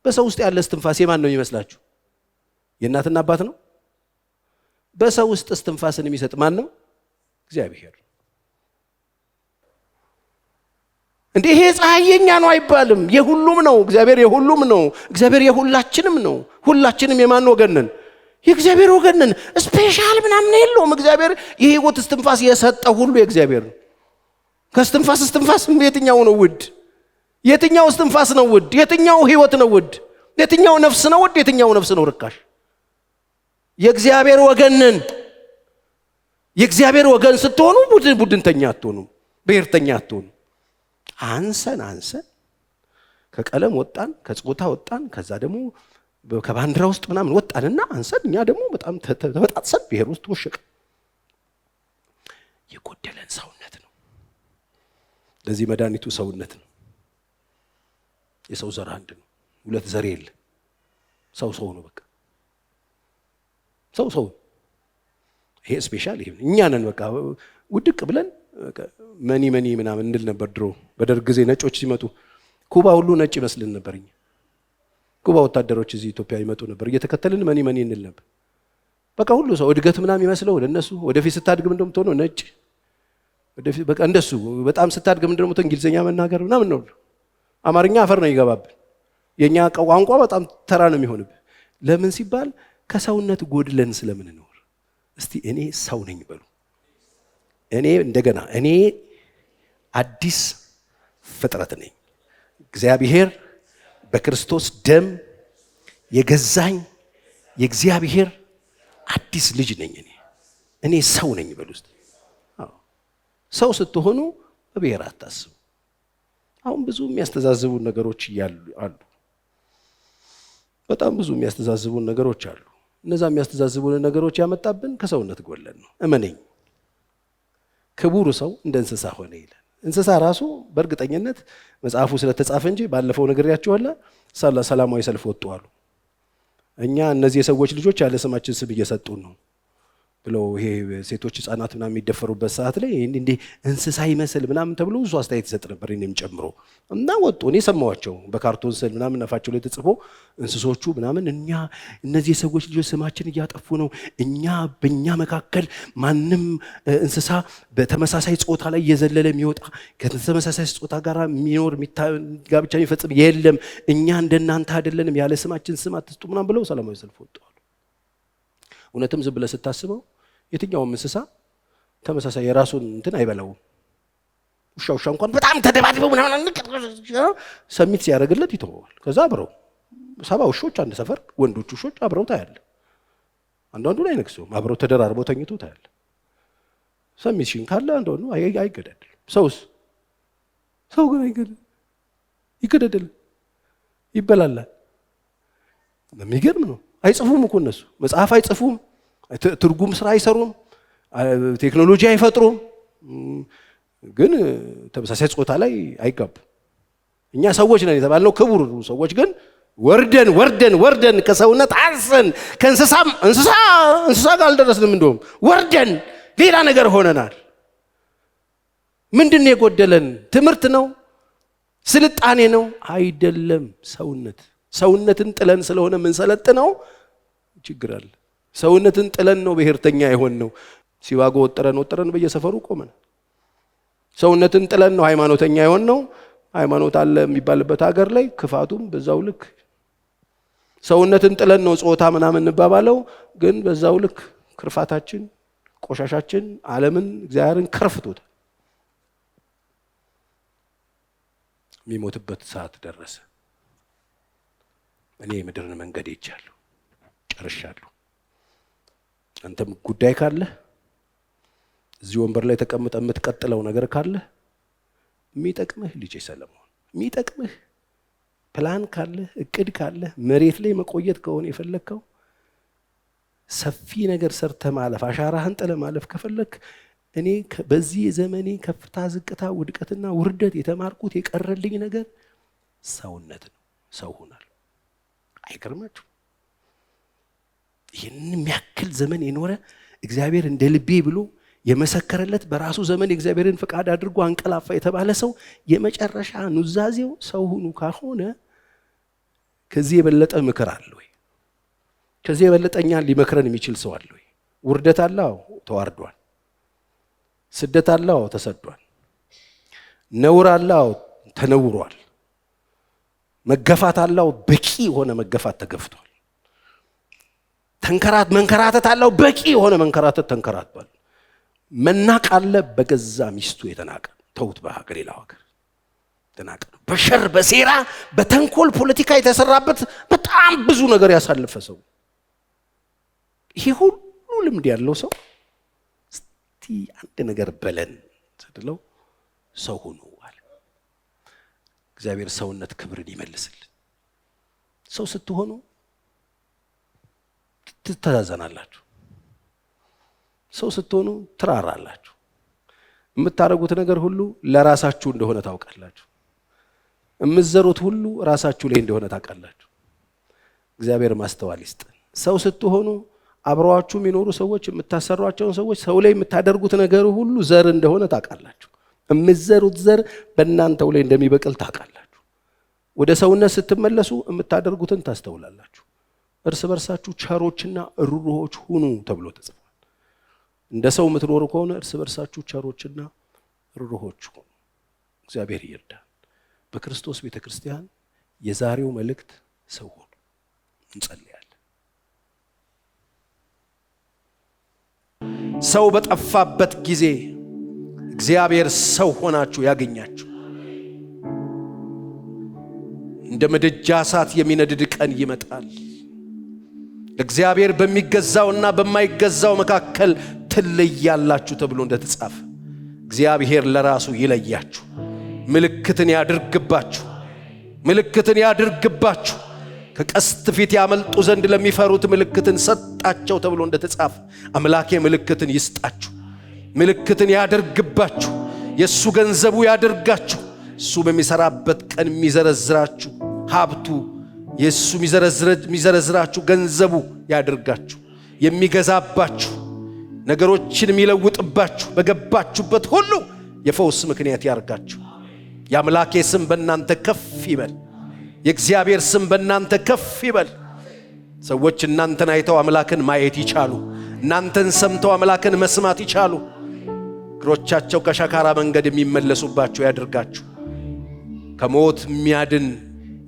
በሰው ውስጥ ያለ እስትንፋስ የማን ነው ይመስላችሁ? የእናትና አባት ነው? በሰው ውስጥ እስትንፋስን የሚሰጥ ማን ነው? እግዚአብሔር። እንዴ ይሄ ፀሐይ የኛ ነው አይባልም። የሁሉም ነው። እግዚአብሔር የሁሉም ነው። እግዚአብሔር የሁላችንም ነው። ሁላችንም የማን ወገን ነን? የእግዚአብሔር ወገን ነን። ስፔሻል ምናምን የለውም። እግዚአብሔር የህይወት እስትንፋስ የሰጠ ሁሉ የእግዚአብሔር ነው። ከእስትንፋስ እስትንፋስ የትኛው ነው ውድ? የትኛው እስትንፋስ ነው ውድ? የትኛው ህይወት ነው ውድ? የትኛው ነፍስ ነው ውድ? የትኛው ነፍስ ነው ርካሽ? የእግዚአብሔር ወገን ነን። የእግዚአብሔር ወገን ስትሆኑ ቡድንተኛ አትሆኑም፣ ብሔርተኛ አትሆኑም። አንሰን ከቀለም ወጣን፣ ከጾታ ወጣን፣ ከዛ ደግሞ ከባንዲራ ውስጥ ምናምን ወጣንና አንሰን እኛ ደግሞ በጣም ተበጣጥሰን ብሔር ውስጥ ወሸቀ። የጎደለን ሰውነት ነው። ለዚህ መድኃኒቱ ሰውነት ነው። የሰው ዘር አንድ ነው፣ ሁለት ዘር የለ። ሰው ነው በቃ ሰው። ይሄ ስፔሻል ይሄ እኛ ነን። በቃ ውድቅ ብለን መኒ ምናምን እንል ነበር ድሮ በደርግ ጊዜ ነጮች ሲመጡ ኩባ ሁሉ ነጭ ይመስልን ነበር። እኛ ኩባ ወታደሮች እዚህ ኢትዮጵያ ይመጡ ነበር፣ እየተከተልን መኒ እንል ነበር። በቃ ሁሉ ሰው እድገት ምናምን ይመስለው ለነሱ። ወደፊት ስታድግም እንደምትሆነው ነጭ፣ ወደፊት በቃ እንደሱ በጣም ስታድግም እንደምትሆነው እንግሊዘኛ መናገር ምናምን ነው። አማርኛ አፈር ነው ይገባብን። የኛ ቋንቋ በጣም ተራ ነው የሚሆንብን። ለምን ሲባል ከሰውነት ጎድለን ስለምን ነው። እስቲ እኔ ሰው ነኝ በሉ። እኔ አዲስ ፍጥረት ነኝ። እግዚአብሔር በክርስቶስ ደም የገዛኝ የእግዚአብሔር አዲስ ልጅ ነኝ። እኔ ሰው ነኝ በሉ። እስቲ ሰው ስትሆኑ በብሔር አታስቡ። አሁን ብዙ የሚያስተዛዝቡ ነገሮች አሉ። በጣም ብዙ የሚያስተዛዝቡ ነገሮች አሉ። እነዛ የሚያስተዛዝቡን ነገሮች ያመጣብን ከሰውነት ጎለን ነው። እመነኝ፣ ክቡር ሰው እንደ እንስሳ ሆነ ይላል። እንስሳ ራሱ በእርግጠኝነት መጽሐፉ ስለተጻፈ እንጂ ባለፈው ነግሬያችኋለሁ፣ ሰላማዊ ሰልፍ ወጡ አሉ። እኛ እነዚህ የሰዎች ልጆች ያለ ስማችን ስም እየሰጡን ነው ብለው ይሄ ሴቶች ህፃናት ምናምን የሚደፈሩበት ሰዓት ላይ እንዲህ እንስሳ ይመስል ምናምን ተብሎ ብዙ አስተያየት ይሰጥ ነበር፣ እኔም ጨምሮ እና ወጡ። እኔ ሰማዋቸው በካርቶን ስዕል ምናምን አፋቸው ላይ ተጽፎ እንስሶቹ ምናምን እነዚህ የሰዎች ልጆች ስማችን እያጠፉ ነው። በእኛ መካከል ማንም እንስሳ በተመሳሳይ ጾታ ላይ እየዘለለ የሚወጣ ከተመሳሳይ ጾታ ጋር የሚኖር ጋብቻ የሚፈጽም የለም። እኛ እንደናንተ አይደለንም፣ ያለ ስማችን ስም አትስጡ ምናምን ብለው ሰላማዊ ሰልፍ ወጥተዋል። እውነትም ዝም ብለህ ስታስበው የትኛውም እንስሳ ተመሳሳይ የራሱን እንትን አይበላውም። ውሻ እንኳን በጣም ተደባድበው ምናምን ሰሚት ሲያደርግለት ይተወዋል። ከዛ አብረው 70 ውሾች አንድ ሰፈር ወንዶች ውሾች አብረው ታያለ። አንዳንዱን አይነክሱም፣ አብረው ተደራርበው ተኝቶ ታያለ። ሰሚት ሽን ካለ አንዳንዱ አይገዳደልም። ሰው ግን ይገዳደል፣ ይበላላል። የሚገርም ነው። አይጽፉም እኮ እነሱ መጽሐፍ አይጽፉም፣ ትርጉም ስራ አይሰሩም፣ ቴክኖሎጂ አይፈጥሩም። ግን ተመሳሳይ ጾታ ላይ አይጋቡ። እኛ ሰዎች ነን የተባልነው ክቡር ሰዎች ግን ወርደን ከሰውነት አንሰን እንስሳ ጋር አልደረስንም። እንደውም ወርደን ሌላ ነገር ሆነናል። ምንድን ነው የጎደለን? ትምህርት ነው? ስልጣኔ ነው? አይደለም። ሰውነትን ጥለን ስለሆነ የምንሰለጥነው ችግር አለ። ሰውነትን ጥለን ነው ብሔርተኛ የሆን ነው። ሲዋጎ ወጥረን በየሰፈሩ ቆመን ሰውነትን ጥለን ነው ሃይማኖተኛ የሆን ነው። ሃይማኖት አለ የሚባልበት ሀገር ላይ ክፋቱም በዛው ልክ። ሰውነትን ጥለን ነው ጾታ ምናምን እንባባለው፣ ግን በዛው ልክ ክርፋታችን፣ ቆሻሻችን ዓለምን እግዚአብሔርን ከርፍቶታል። የሚሞትበት ሰዓት ደረሰ። እኔ የምድርን መንገድ ሄጃለሁ፣ ጨርሻለሁ። አንተም ጉዳይ ካለ እዚህ ወንበር ላይ ተቀምጠ የምትቀጥለው ነገር ካለ የሚጠቅምህ ልጄ ሰለሞን፣ የሚጠቅምህ ፕላን ካለ እቅድ ካለ መሬት ላይ መቆየት ከሆነ የፈለግከው ሰፊ ነገር ሰርተ ማለፍ አሻራህን ጥለ ማለፍ ከፈለክ እኔ በዚህ ዘመኔ ከፍታ ዝቅታ ውድቀትና ውርደት የተማርኩት የቀረልኝ ነገር ሰውነት ነው። ሰው ሆናል። አይገርማችሁ? ይህን የሚያክል ዘመን የኖረ እግዚአብሔር እንደ ልቤ ብሎ የመሰከረለት በራሱ ዘመን የእግዚአብሔርን ፈቃድ አድርጎ አንቀላፋ የተባለ ሰው የመጨረሻ ኑዛዜው ሰው ሁኑ ካልሆነ ከዚህ የበለጠ ምክር አለ ወይ? ከዚህ የበለጠ እኛን ሊመክረን የሚችል ሰው አለ ወይ? ውርደት አለ፣ ተዋርዷል። ስደት አለ፣ ተሰዷል። ነውር አለ፣ ተነውሯል። መገፋት አለ፣ በቂ የሆነ መገፋት ተገፍቷል። መንከራተት አለ፣ በቂ የሆነ መንከራተት ተንከራቷል። መናቅ አለ፣ በገዛ ሚስቱ የተናቀ ተውት። በሌላው ሀገር ተናቀ። በሸር በሴራ በተንኮል ፖለቲካ የተሰራበት በጣም ብዙ ነገር ያሳለፈ ሰው ይሄ ሁሉ ልምድ ያለው ሰው እስቲ አንድ ነገር በለን ስለው ሰው ሁኑ አለ። እግዚአብሔር ሰውነት ክብርን ይመልስልን። ሰው ስትሆኑ ትተዛዘናላችሁ። ሰው ስትሆኑ ትራራላችሁ። የምታደርጉት ነገር ሁሉ ለራሳችሁ እንደሆነ ታውቃላችሁ። የምትዘሩት ሁሉ ራሳችሁ ላይ እንደሆነ ታውቃላችሁ። እግዚአብሔር ማስተዋል ይስጠን። ሰው ስትሆኑ አብረዋችሁ የሚኖሩ ሰዎች፣ የምታሰሯቸውን ሰዎች፣ ሰው ላይ የምታደርጉት ነገር ሁሉ ዘር እንደሆነ ታውቃላችሁ። የምትዘሩት ዘር በእናንተው ላይ እንደሚበቅል ታውቃላችሁ። ወደ ሰውነት ስትመለሱ የምታደርጉትን ታስተውላላችሁ። እርስ በርሳችሁ ቸሮችና ሩሩሆች ሁኑ ተብሎ ተጽፏል። እንደ ሰው የምትኖሩ ከሆነ እርስ በርሳችሁ ቸሮችና ሩሩሆች ሁኑ። እግዚአብሔር ይርዳን። በክርስቶስ ቤተክርስቲያን የዛሬው መልእክት ሰው ሁኑ። እንጸልያለን። ሰው በጠፋበት ጊዜ እግዚአብሔር ሰው ሆናችሁ ያገኛችሁ። እንደ ምድጃ እሳት የሚነድድ ቀን ይመጣል። ለእግዚአብሔር በሚገዛውና በማይገዛው መካከል ትለያላችሁ ተብሎ እንደተጻፈ እግዚአብሔር ለራሱ ይለያችሁ፣ ምልክትን ያድርግባችሁ፣ ምልክትን ያድርግባችሁ። ከቀስት ፊት ያመልጡ ዘንድ ለሚፈሩት ምልክትን ሰጣቸው ተብሎ እንደተጻፈ አምላኬ ምልክትን ይስጣችሁ፣ ምልክትን ያድርግባችሁ፣ የእሱ ገንዘቡ ያድርጋችሁ። እሱ በሚሰራበት ቀን የሚዘረዝራችሁ ሀብቱ፣ የእሱ የሚዘረዝራችሁ ገንዘቡ ያድርጋችሁ፣ የሚገዛባችሁ፣ ነገሮችን የሚለውጥባችሁ፣ በገባችሁበት ሁሉ የፈውስ ምክንያት ያርጋችሁ። የአምላኬ ስም በእናንተ ከፍ ይበል። የእግዚአብሔር ስም በእናንተ ከፍ ይበል። ሰዎች እናንተን አይተው አምላክን ማየት ይቻሉ። እናንተን ሰምተው አምላክን መስማት ይቻሉ። እግሮቻቸው ከሸካራ መንገድ የሚመለሱባችሁ ያድርጋችሁ። ከሞት የሚያድን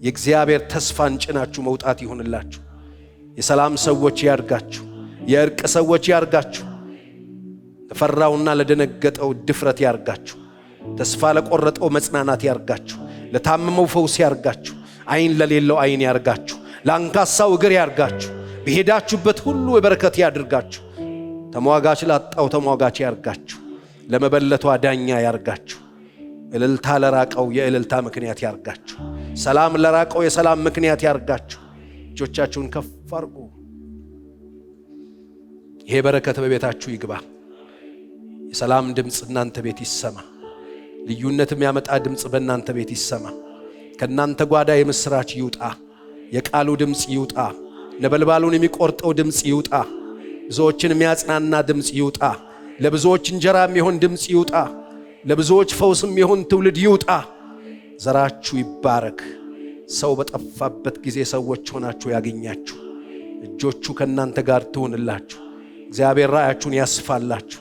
የእግዚአብሔር ተስፋን ጭናችሁ መውጣት ይሁንላችሁ። የሰላም ሰዎች ያርጋችሁ። የእርቅ ሰዎች ያርጋችሁ። ለፈራውና ለደነገጠው ድፍረት ያርጋችሁ። ተስፋ ለቆረጠው መጽናናት ያርጋችሁ። ለታመመው ፈውስ ያርጋችሁ። አይን ለሌለው አይን ያርጋችሁ። ለአንካሳው እግር ያርጋችሁ። በሄዳችሁበት ሁሉ የበረከት ያድርጋችሁ። ተሟጋች ላጣው ተሟጋች ያርጋችሁ። ለመበለቷ ዳኛ ያርጋችሁ። እልልታ ለራቀው የእልልታ ምክንያት ያርጋችሁ። ሰላም ለራቀው የሰላም ምክንያት ያርጋችሁ። እጆቻችሁን ከፍ አድርጉ። ይሄ በረከት በቤታችሁ ይግባ። የሰላም ድምፅ እናንተ ቤት ይሰማ። ልዩነት የሚያመጣ ድምፅ በእናንተ ቤት ይሰማ። ከእናንተ ጓዳ የምስራች ይውጣ። የቃሉ ድምፅ ይውጣ። ነበልባሉን የሚቆርጠው ድምፅ ይውጣ። ብዙዎችን የሚያጽናና ድምፅ ይውጣ። ለብዙዎች እንጀራ የሚሆን ድምፅ ይውጣ። ለብዙዎች ፈውስም የሆን ትውልድ ይውጣ። ዘራችሁ ይባረክ። ሰው በጠፋበት ጊዜ ሰዎች ሆናችሁ ያገኛችሁ። እጆቹ ከእናንተ ጋር ትሆንላችሁ። እግዚአብሔር ራእያችሁን ያስፋላችሁ።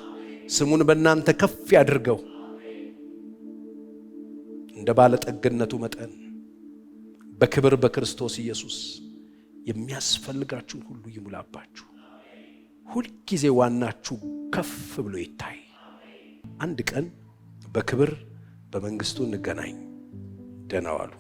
ስሙን በእናንተ ከፍ ያድርገው። እንደ ባለጠግነቱ መጠን በክብር በክርስቶስ ኢየሱስ የሚያስፈልጋችሁን ሁሉ ይሙላባችሁ። ሁልጊዜ ዋናችሁ ከፍ ብሎ ይታይ። አንድ ቀን በክብር በመንግስቱ እንገናኝ። ደህና ዋሉ።